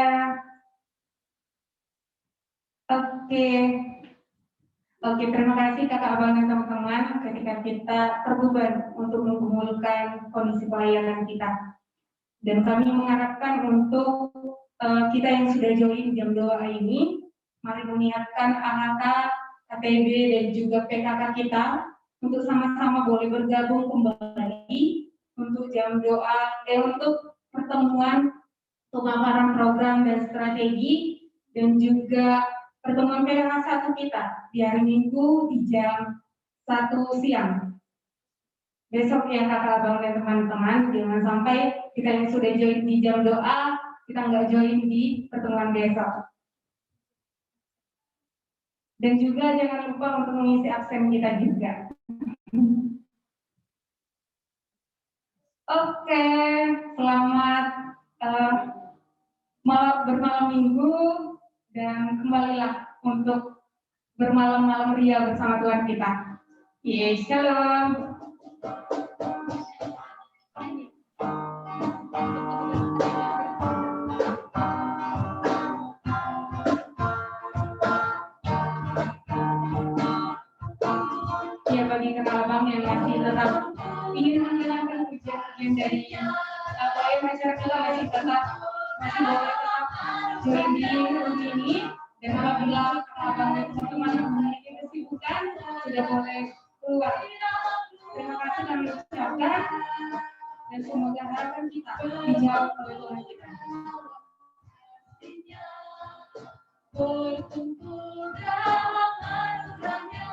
Oke, terima kasih kakak abang dan teman-teman ketika kita berbeban untuk menggumulkan kondisi pelayanan kita. Dan kami mengharapkan untuk kita yang sudah join jam doa ini, mari mengingatkan AHK, KTB, dan juga PKK kita untuk sama-sama boleh bergabung kembali untuk jam doa, untuk pertemuan pemaparan program dan strategi, dan juga pertemuan PKK 1 kita di hari Minggu di jam 1 siang. Besok ya kakak abang dan teman-teman, jangan sampai kita yang sudah join di jam doa, kita nggak join di pertemuan besok. Dan juga jangan lupa untuk mengisi absen kita juga. Oke, selamat bermalam minggu, dan kembalilah untuk bermalam-malam ria bersama Tuhan kita. Yes, shalom. masih tetap ingin menjalankan ujian dari pelayan masyarakat juga masih boleh tetap join di room ini, dan apabila teman-teman memiliki kesibukan sudah boleh keluar. Terima kasih kami ucapkan, dan semoga harapan kita dijawab oleh Tuhan kita. Berkumpul dalam anugerahnya,